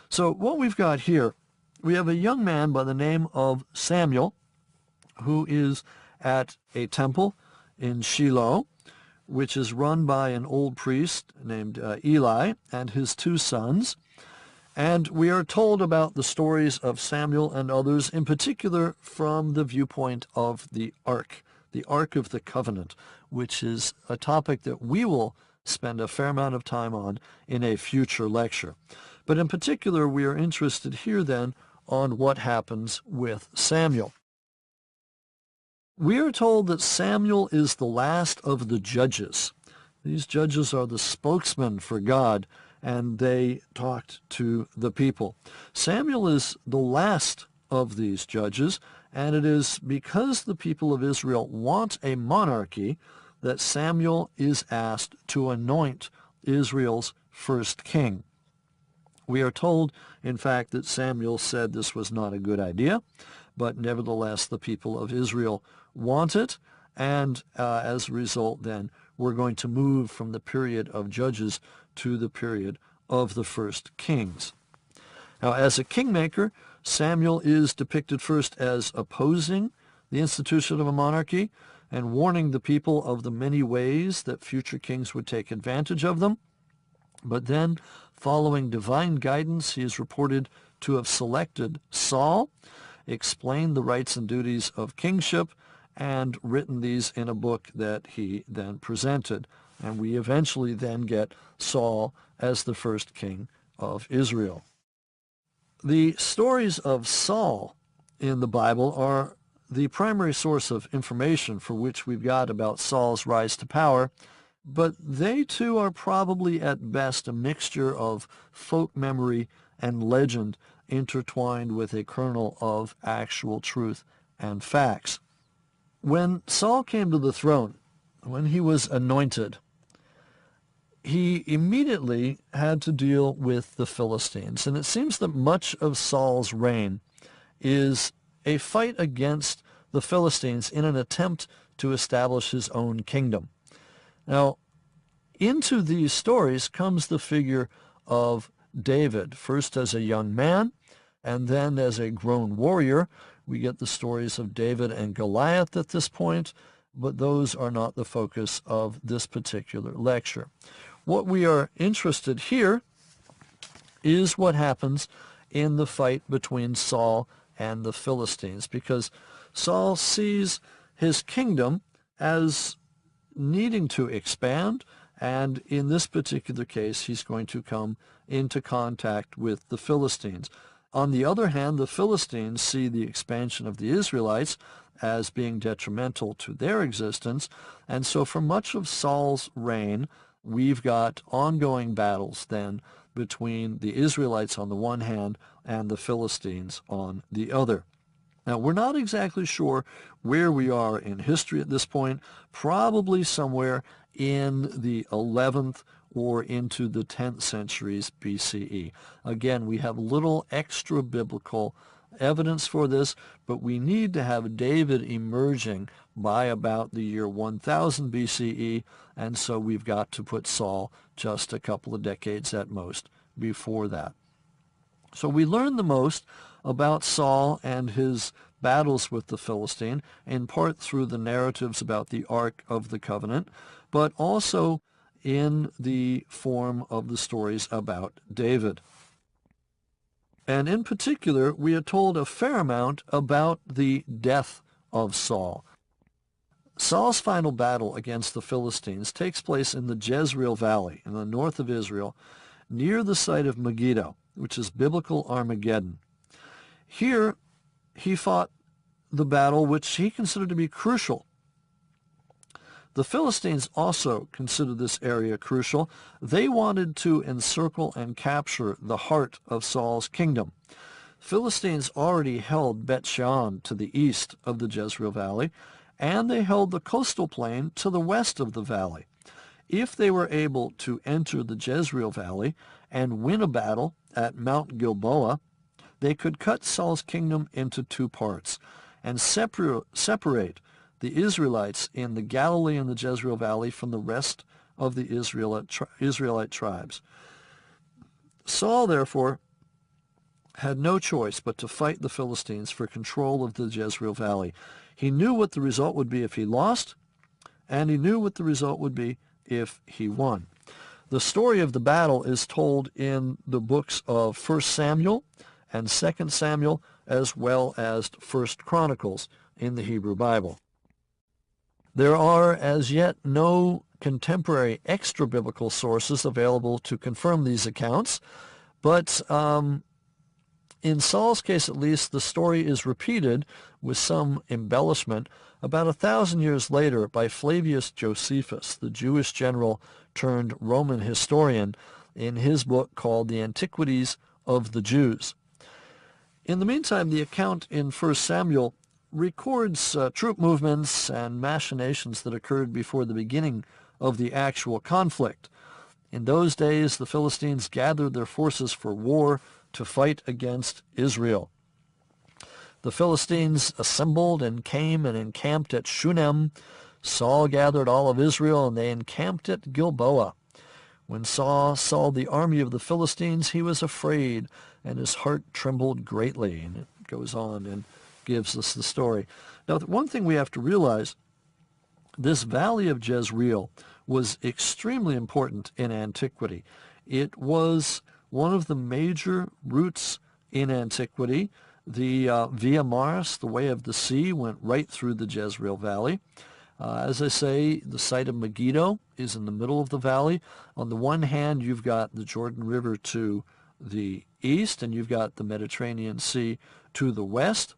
So what we've got here, we have a young man by the name of Samuel who is at a temple in Shiloh, which is run by an old priest named Eli and his two sons. And we are told about the stories of Samuel and others, in particular from the viewpoint of the Ark of the Covenant, which is a topic that we will spend a fair amount of time on in a future lecture. But in particular, we are interested here then on what happens with Samuel. We are told that Samuel is the last of the judges. These judges are the spokesmen for God, and they talked to the people. Samuel is the last of these judges, and it is because the people of Israel want a monarchy that Samuel is asked to anoint Israel's first king. We are told, in fact, that Samuel said this was not a good idea, but nevertheless the people of Israel want it, and as a result then we're going to move from the period of judges to the period of the first kings. Now, as a kingmaker, Samuel is depicted first as opposing the institution of a monarchy and warning the people of the many ways that future kings would take advantage of them. But then, following divine guidance, he is reported to have selected Saul, explained the rights and duties of kingship, and written these in a book that he then presented. And we eventually then get Saul as the first king of Israel. The stories of Saul in the Bible are the primary source of information for which we've got about Saul's rise to power, but they too are probably at best a mixture of folk memory and legend intertwined with a kernel of actual truth and facts. When Saul came to the throne, when he was anointed, he immediately had to deal with the Philistines. And it seems that much of Saul's reign is a fight against the Philistines in an attempt to establish his own kingdom. Now, into these stories comes the figure of David, first as a young man, and then as a grown warrior. We get the stories of David and Goliath at this point, but those are not the focus of this particular lecture. What we are interested here is what happens in the fight between Saul and the Philistines, because Saul sees his kingdom as needing to expand, and in this particular case, he's going to come into contact with the Philistines. On the other hand, the Philistines see the expansion of the Israelites as being detrimental to their existence, and so for much of Saul's reign, we've got ongoing battles then between the Israelites on the one hand and the Philistines on the other. Now, we're not exactly sure where we are in history at this point, probably somewhere in the 11th or into the 10th centuries BCE. Again, we have little extra biblical evidence for this, but we need to have David emerging by about the year 1000 BCE, and so we've got to put Saul just a couple of decades at most before that. So we learn the most about Saul and his battles with the Philistine, in part through the narratives about the Ark of the Covenant, but also in the form of the stories about David. And in particular, we are told a fair amount about the death of Saul. Saul's final battle against the Philistines takes place in the Jezreel Valley in the north of Israel, near the site of Megiddo, which is biblical Armageddon. Here, he fought the battle which he considered to be crucial. The Philistines also considered this area crucial. They wanted to encircle and capture the heart of Saul's kingdom. Philistines already held Bet-Shean to the east of the Jezreel Valley, and they held the coastal plain to the west of the valley. If they were able to enter the Jezreel Valley and win a battle at Mount Gilboa, they could cut Saul's kingdom into two parts and separate the Israelites in the Galilee and the Jezreel Valley from the rest of the Israelite tribes. Saul, therefore, had no choice but to fight the Philistines for control of the Jezreel Valley. He knew what the result would be if he lost, and he knew what the result would be if he won. The story of the battle is told in the books of 1 Samuel and 2 Samuel, as well as 1 Chronicles in the Hebrew Bible. There are as yet no contemporary extra-biblical sources available to confirm these accounts, but in Saul's case at least, the story is repeated with some embellishment about 1,000 years later by Flavius Josephus, the Jewish general turned Roman historian, in his book called The Antiquities of the Jews. In the meantime, the account in 1 Samuel records troop movements and machinations that occurred before the beginning of the actual conflict. In those days, the Philistines gathered their forces for war to fight against Israel. The Philistines assembled and came and encamped at Shunem. Saul gathered all of Israel, and they encamped at Gilboa. When Saul saw the army of the Philistines, he was afraid, and his heart trembled greatly. And it goes on and gives us the story. Now, one thing we have to realize, this valley of Jezreel was extremely important in antiquity. It was one of the major routes in antiquity. The Via Maris, the way of the sea, went right through the Jezreel Valley. As I say, the site of Megiddo is in the middle of the valley. On the one hand, you've got the Jordan River to the east, and you've got the Mediterranean Sea to the west.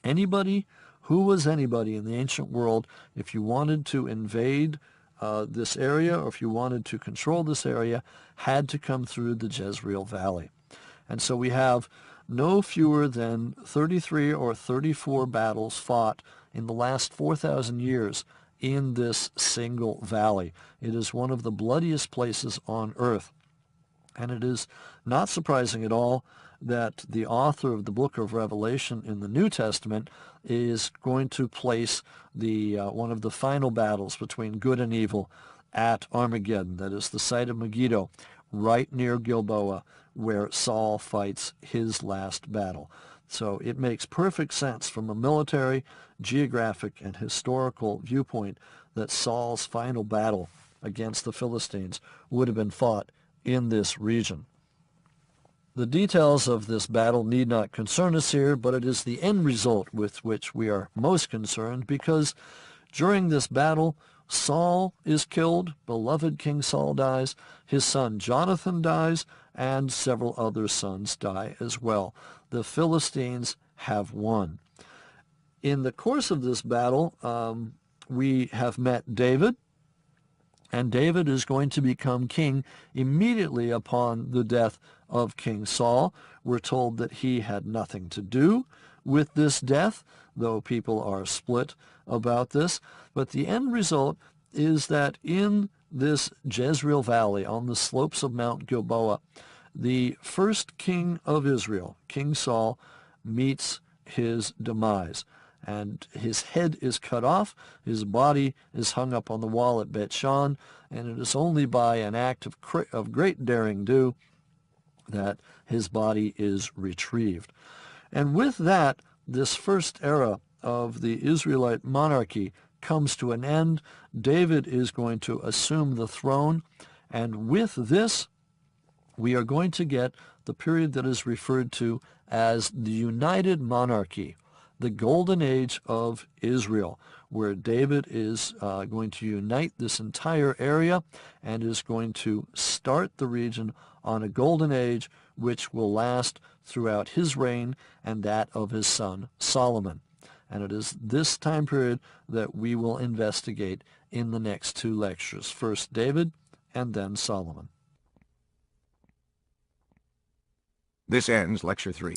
Anybody who was anybody in the ancient world, if you wanted to invade this area, or if you wanted to control this area, had to come through the Jezreel Valley. And so we have no fewer than 33 or 34 battles fought in the last 4,000 years in this single valley. It is one of the bloodiest places on earth. And it is not surprising at all that the author of the book of Revelation in the New Testament is going to place the one of the final battles between good and evil at Armageddon, that is the site of Megiddo, right near Gilboa, where Saul fights his last battle. So it makes perfect sense from a military, geographic, and historical viewpoint that Saul's final battle against the Philistines would have been fought in this region. The details of this battle need not concern us here, but it is the end result with which we are most concerned, because during this battle, Saul is killed, beloved King Saul dies, his son Jonathan dies, and several other sons die as well. The Philistines have won. In the course of this battle, we have met David, and David is going to become king immediately upon the death of King Saul. We're told that he had nothing to do with this death, though people are split about this. But the end result is that in this Jezreel Valley, on the slopes of Mount Gilboa, the first king of Israel, King Saul, meets his demise. And his head is cut off, his body is hung up on the wall at Bet-Shean, and it is only by an act of great daring do that his body is retrieved. And with that, this first era of the Israelite monarchy comes to an end. David is going to assume the throne, and with this, we are going to get the period that is referred to as the United Monarchy, the Golden Age of Israel, where David is going to unite this entire area and is going to start the region on a golden age which will last throughout his reign and that of his son Solomon. And it is this time period that we will investigate in the next two lectures, first David and then Solomon. This ends Lecture 3.